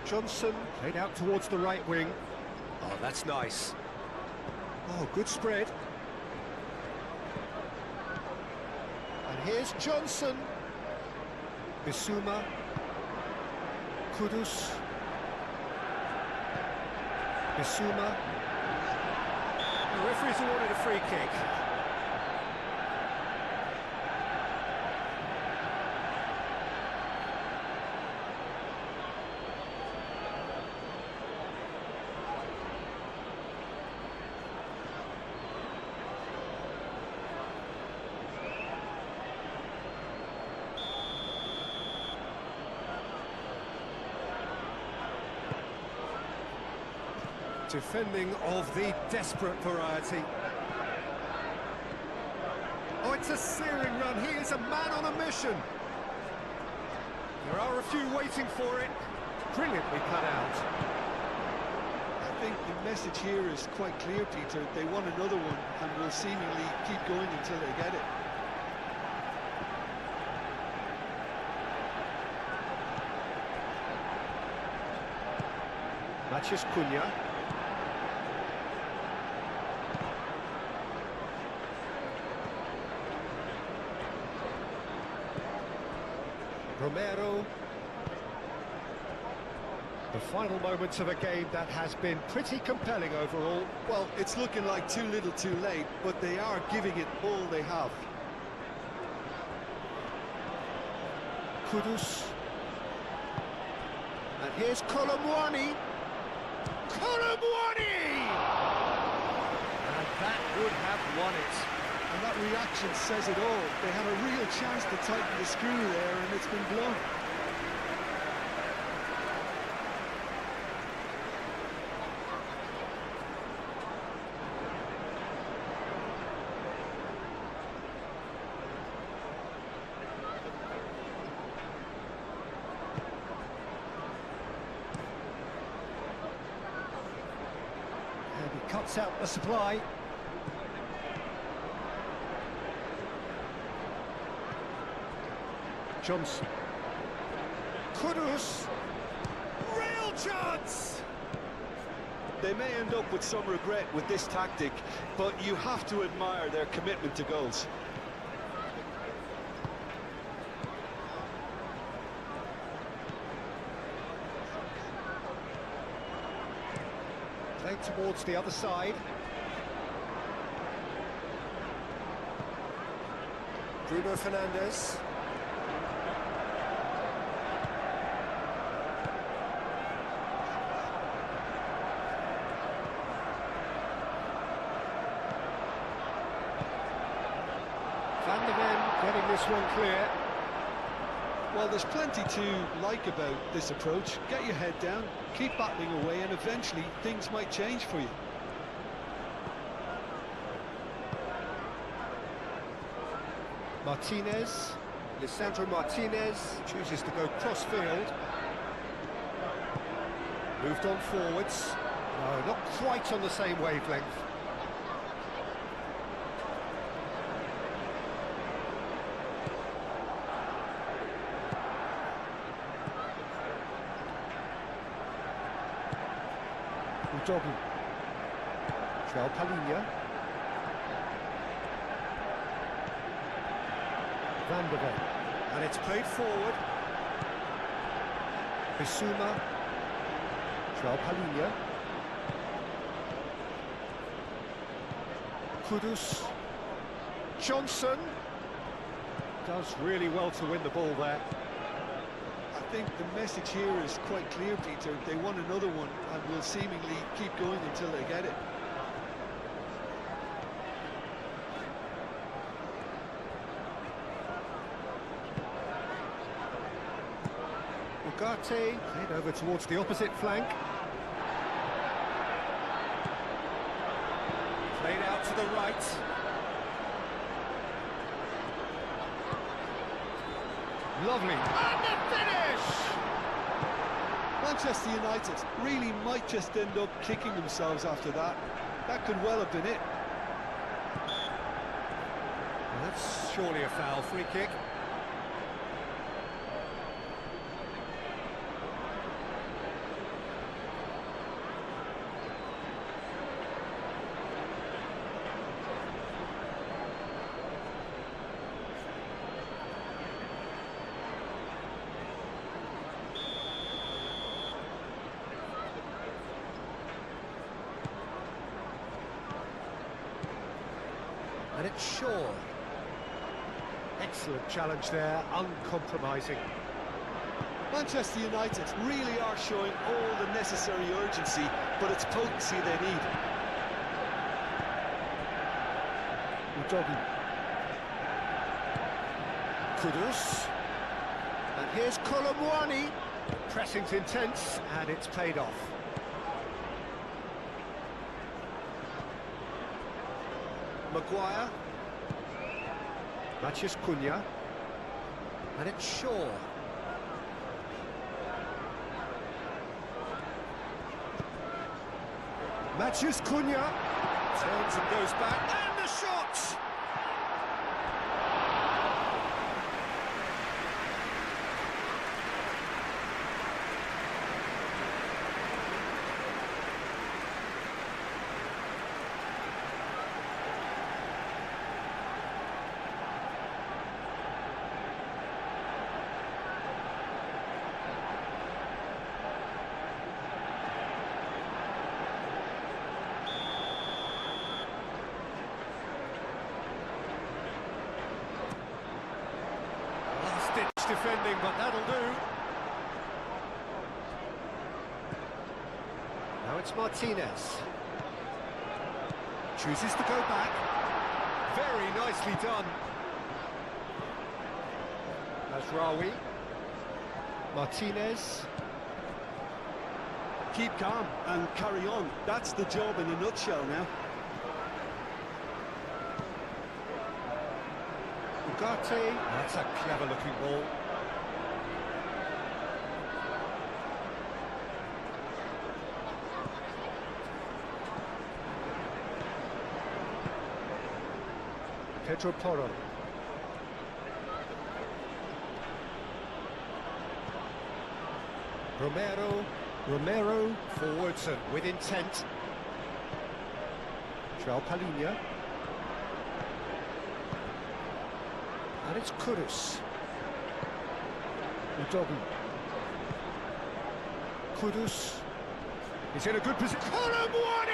Johnson played out towards the right wing. Oh, that's nice. Oh, good spread. And here's Johnson. Bissouma. Kudus. Bissouma. The referee's awarded a free kick. Defending of the desperate variety. Oh, it's a searing run. He is a man on a mission. There are a few waiting for it. Brilliantly cut out. I think the message here is quite clear, Peter. They want another one and will seemingly keep going until they get it. Matheus Cunha. Romero. The final moments of a game that has been pretty compelling overall. Well, it's looking like too little too late, but they are giving it all they have. Kudus. And here's Colomwani. Colomwani! And that would have won it. And that reaction says it all. They had a real chance to tighten the screw there, and it's been blown. cuts out the supply. Johnson. Kudus. Real chance! They may end up with some regret with this tactic, but you have to admire their commitment to goals. Played towards the other side. Bruno Fernandes. Van de Ven getting this one clear. Well, there's plenty to like about this approach. Get your head down, keep battling away, and eventually things might change for you. Martinez. Lisandro Martinez chooses to go cross-field. Moved on forwards. No, not quite on the same wavelength. Udogi. João Palhinha. Van de Ven. And it's played forward. Bissouma. João Palhinha. Kudus. Johnson. Does really well to win the ball there. I think the message here is quite clear, Peter. They want another one and will seemingly keep going until they get it. Ugarte played over towards the opposite flank. Played out to the right. Lovely. And the finish! Manchester United really might just end up kicking themselves after that. That could well have been it. Well, that's surely a foul. Free kick. And it's Shaw. Excellent challenge there, uncompromising. Manchester United really are showing all the necessary urgency, but it's potency they need. Udogi. Kudus. And here's Kolomwani. Pressing's intense, and it's paid off. Maguire. Matheus Cunha. And it's Shaw. Matheus Cunha. Turns and goes back. And the shot! Last-ditch defending, but that'll do. Now it's Martinez. Chooses to go back. Very nicely done. Mazraoui. Martinez. Keep calm and carry on. That's the job in a nutshell now. Ugarte. That's a clever-looking ball. Pedro Porro. Romero forwards and with intent. João Palhinha. And it's Kudus. Udogu. Kudus. He's in a good position. Colomwani!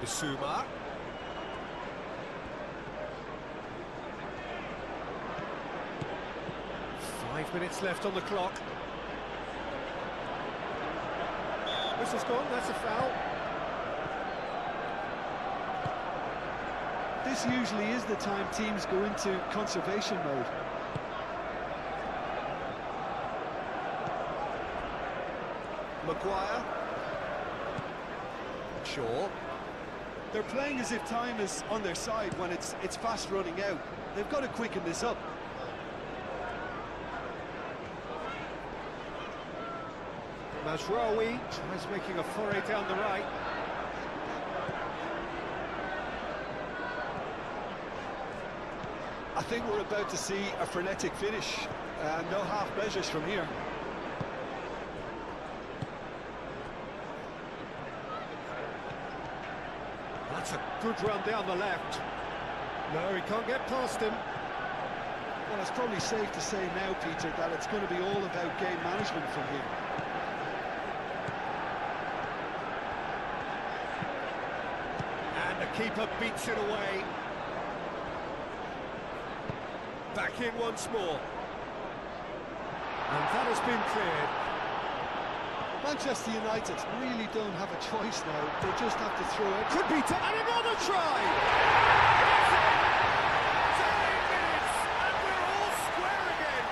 Bissouma. 5 minutes left on the clock. Whistle's gone, that's a foul. This usually is the time teams go into conservation mode. Maguire. Shaw. They're playing as if time is on their side when it's fast running out. They've got to quicken this up. Mazraoui tries making a foray down the right. I think we're about to see a frenetic finish. No half measures from here. That's a good run down the left. No, he can't get past him. Well, it's probably safe to say now, Peter, that it's going to be all about game management from here. And the keeper beats it away. Back in once more. And that has been cleared. Manchester United really don't have a choice now. They just have to throw it. Could be to and another try! That's it! 10 minutes, and we're all square again!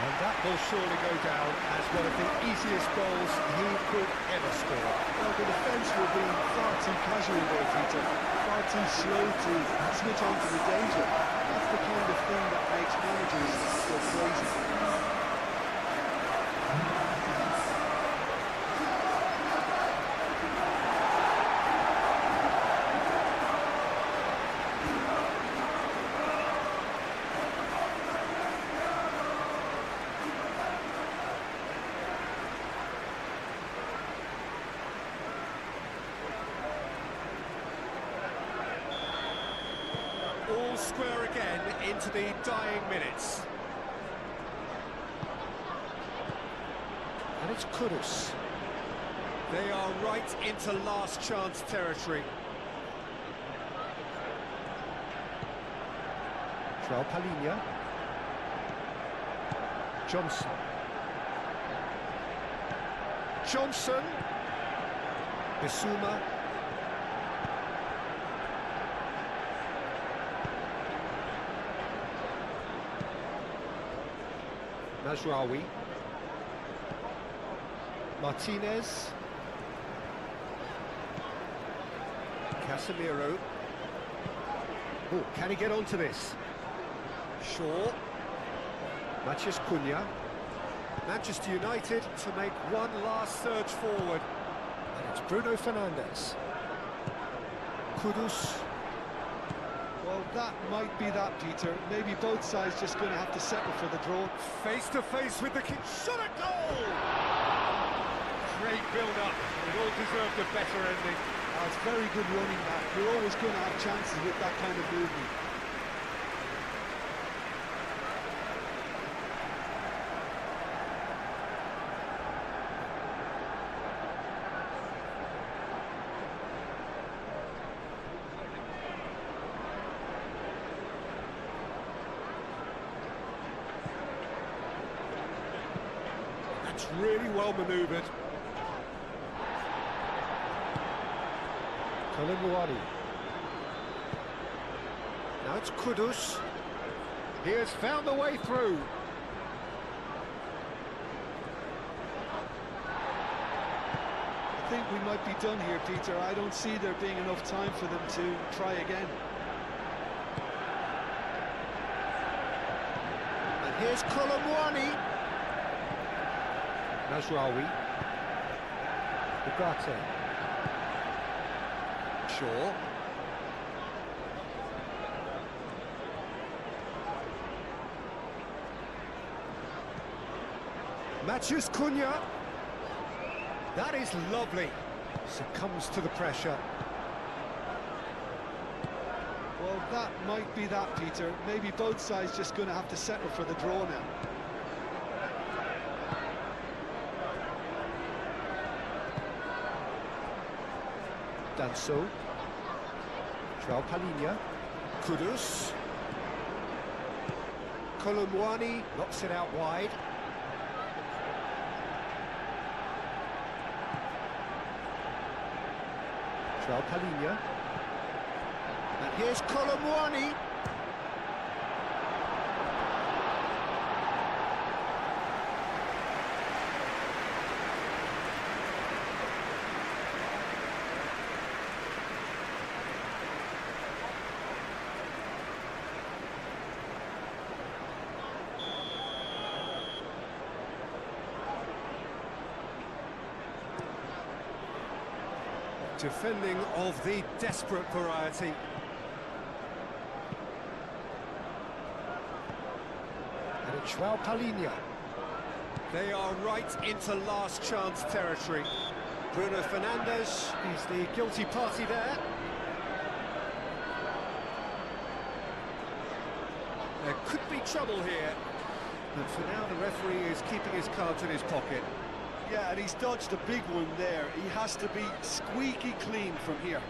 And that will surely go down as one of the easiest goals he could ever score. Well, the defence will be far too casual there, Peter. Far too slow to switch on to the danger. That's the kind of thing that makes managers go crazy. All square again into the dying minutes. And it's Kudus. They are right into last chance territory. João Palhinha. Johnson. Bissouma. Mazraoui. Martinez. Casemiro. Oh, can he get onto this? Shaw. Matheus Cunha. Manchester United to make one last surge forward. And it's Bruno Fernandes. Kudus. Well, that might be that, Peter. Maybe both sides just going to have to settle for the draw. Face to face with the king. Shot a goal! Great build-up. It all deserved a better ending. It's very good running back. You're always going to have chances with that kind of movement. That's really well manoeuvred. Colomwani. Now it's Kudus. He has found the way through. I think we might be done here, Peter. I don't see there being enough time for them to try again. here's Colomwani. Nasraoui. Ugarte. Shaw. Matheus Cunha. That is lovely. Succumbs to the pressure. Well, that might be that, Peter. Maybe both sides just going to have to settle for the draw now. Danso. João Palhinha. Kudus. Colomwani knocks it out wide. João Palhinha. And here's Colomwani. Defending of the desperate variety. And it's João Palhinha. They are right into last chance territory. Bruno Fernandes is the guilty party there. There could be trouble here, but for now the referee is keeping his cards in his pocket. Yeah, and he's dodged a big one there. He has to be squeaky clean from here.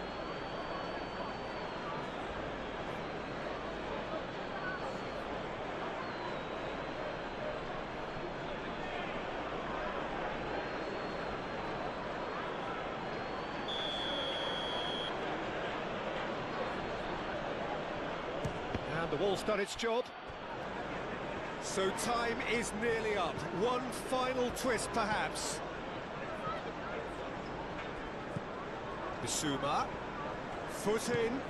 And the ball's done its job. So time is nearly up. One final twist, perhaps. Bissouma. Foot in.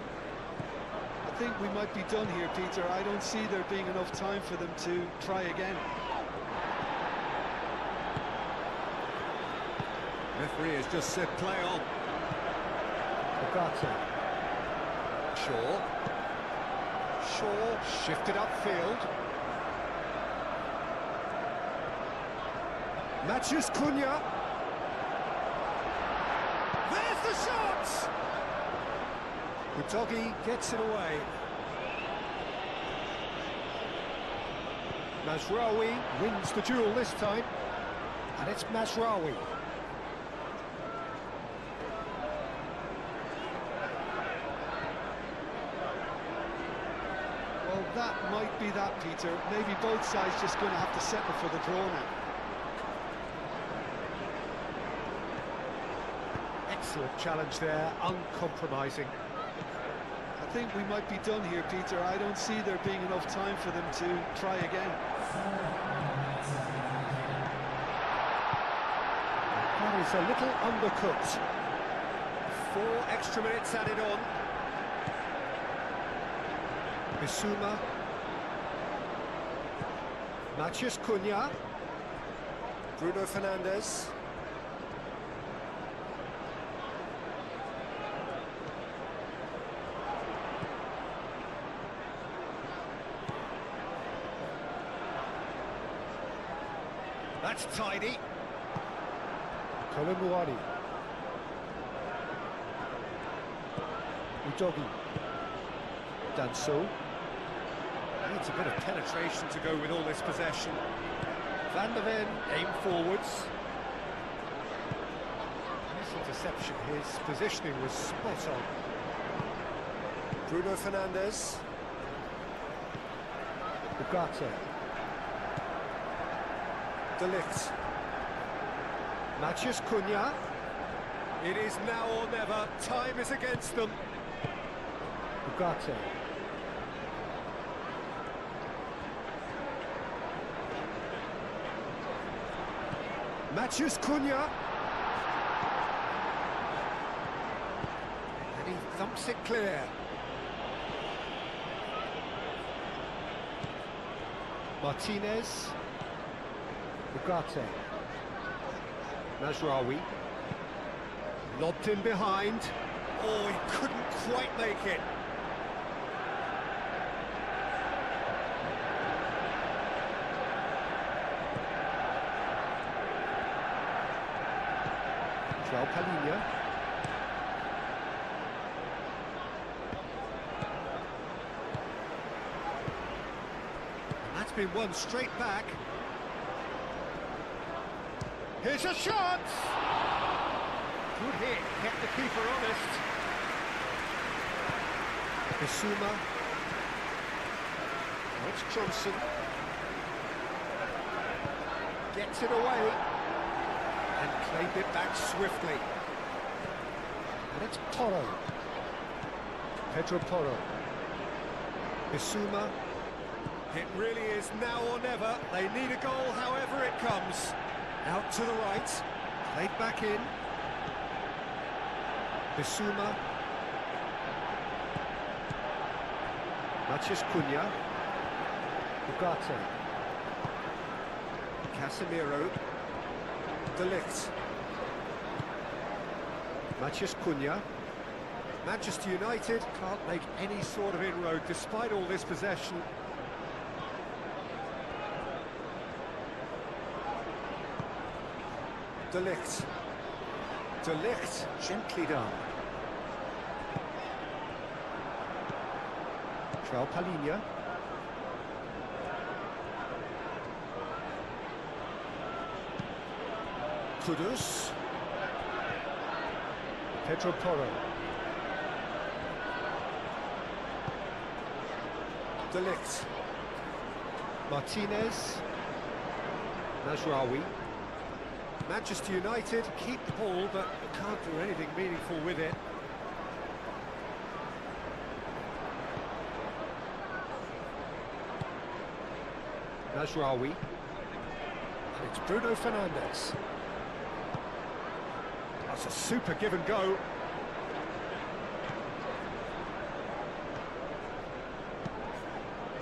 I think we might be done here, Peter. I don't see there being enough time for them to try again. Referee has just said play on. Ugarte. Shaw shifted upfield. Matheus Cunha. There's the shot! Udogi gets it away. Mazraoui wins the duel this time. And it's Mazraoui. Well, that might be that, Peter. Maybe both sides just going to have to settle for the draw now. Excellent challenge there, uncompromising. I think we might be done here, Peter. I don't see there being enough time for them to try again. That is a little undercooked. 4 extra minutes added on. Bissouma. Matheus Cunha. Bruno Fernandes. That's tidy. Colomwani. Udogi. Danso. Needs a bit of penetration to go with all this possession. Van der Ven aim forwards. Nice interception. His positioning was spot on. Bruno Fernandes. Ugarte. De Ligt. Matheus Cunha. It is now or never. Time is against them. Ugarte. Matheus Cunha. And he thumps it clear. Martinez. Ugarte. Mazraoui. Lobbed in behind. Oh, he couldn't quite make it. Palhinha. That's been won straight back. Here's a shot! Good hit, kept the keeper honest. Bissouma. Oh, it's Johnson. Gets it away. And played it back swiftly. And it's Porro. Pedro Porro. Bissouma. It really is now or never. They need a goal however it comes. Out to the right. Played back in. Bissouma. Matheus Cunha. Ugarte. Casemiro. De Ligt. Matheus Cunha. Manchester United can't make any sort of inroad despite all this possession. De Ligt. De Ligt, gently done. Palhinha. Kudus. Pedro Porro. De Ligt. Martinez. Mazraoui. Manchester United keep the ball, but can't do anything meaningful with it. Mazraoui. And it's Bruno Fernandes. That's a super give and go.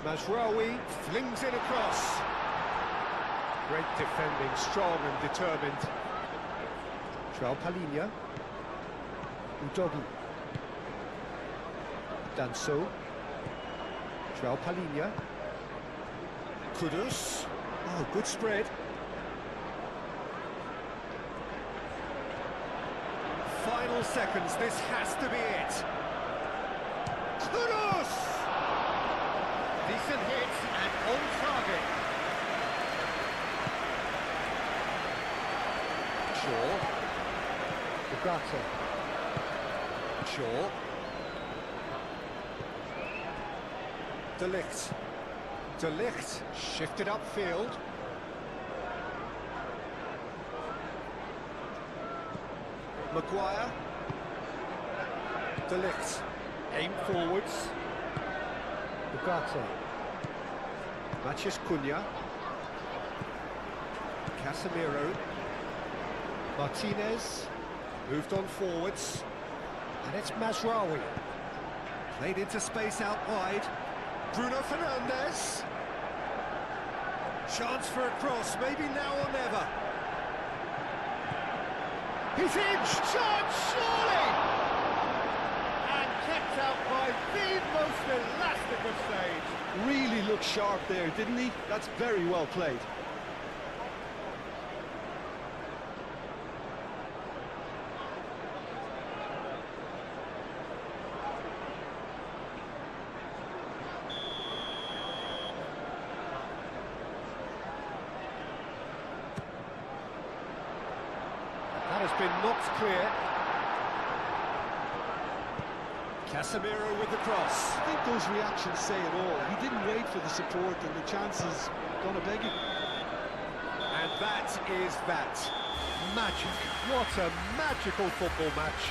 Mazraoui flings it across. Great defending, strong and determined. Palhinha. Udogi. Danso. Palhinha. Kudus. Oh, good spread. Final seconds, this has to be it. Kudus! Decent hit and on target. Shaw. Ugarte. Shaw. De Ligt. De Ligt shifted upfield. Maguire. De Ligt. Aim forwards. Ugarte. Matheus Cunha. Casemiro. Martinez. Moved on forwards. And it's Mazraoui. Played into space out wide. Bruno Fernandes. Chance for a cross, maybe now or never. He's in! Chance, surely! And kept out by the most elastic of stage. Really looked sharp there, didn't he? That's very well played. That has been knocked clear. Casemiro with the cross. I think those reactions say it all. He didn't wait for the support and the chances gonna beg him. And that is that. Magic. What a magical football match.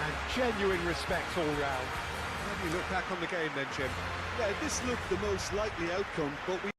And genuine respect all round. How do you look back on the game then, Jim? Yeah, this looked the most likely outcome, but we